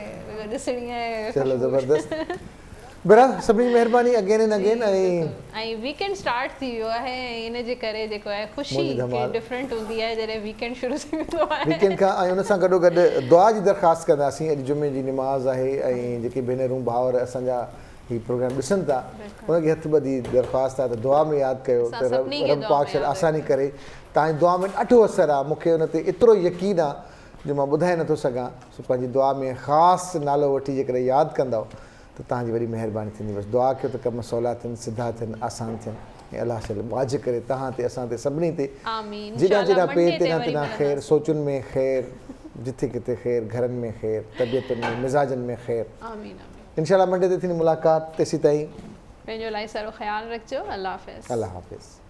ॾिसणी आहे। चलो ज़बरदस्त। बेरा सभिनी जी महिरबानी अगेन एंड अगेन। ऐं वीकेंड स्टार्ट थी वियो आहे, इन जे करे जेको आहे ख़ुशी डिफरेंट हूंदी आहे जॾहिं वीकेंड शुरू थी वेंदो आहे वीकेंड खां। ऐं उन सां गॾोगॾु दुआ जी दरख़्वास्त कंदासीं। अॼु जुमे जी निमाज़ आहे ऐं जेके भेनरूं भाउर असांजा ही प्रोग्राम ॾिसनि था उनखे हथ ॿधी दरख़्वास्त आहे त दुआ में यादि कयो त रब पाक शल आसानी करे। तव्हांजी दुआ में ॾाढो असरु आहे, मूंखे उन ते एतिरो यकीन आहे जो मां ॿुधाए नथो सघां। सो पंहिंजी दुआ में ख़ासि नालो वठी जेकॾहिं यादि कंदव त तव्हांजी वॾी महिरबानी थींदी। बसि दुआ कयो त कम सवला थियनि, सिधा थियनि, आसान थियनि, ऐं अलाह शल वाज करे तव्हां ते, असां ते, सभिनी ते जेॾां जेॾां पेर तेॾां तेॾां ख़ैरु, सोचुनि में ख़ैरु, जिथे किथे ख़ैरु, घरनि में ख़ैरु, तबियतुनि में, मिज़ाजनि में ख़ैरु। इंशाअल्लाह मंडे ते थींदी मुलाक़ात, तेसीं ताईं पंहिंजो इलाही सारो ख़्यालु रखिजो। अल्लाह हाफ़िज़। अल्लाह हाफ़िज़।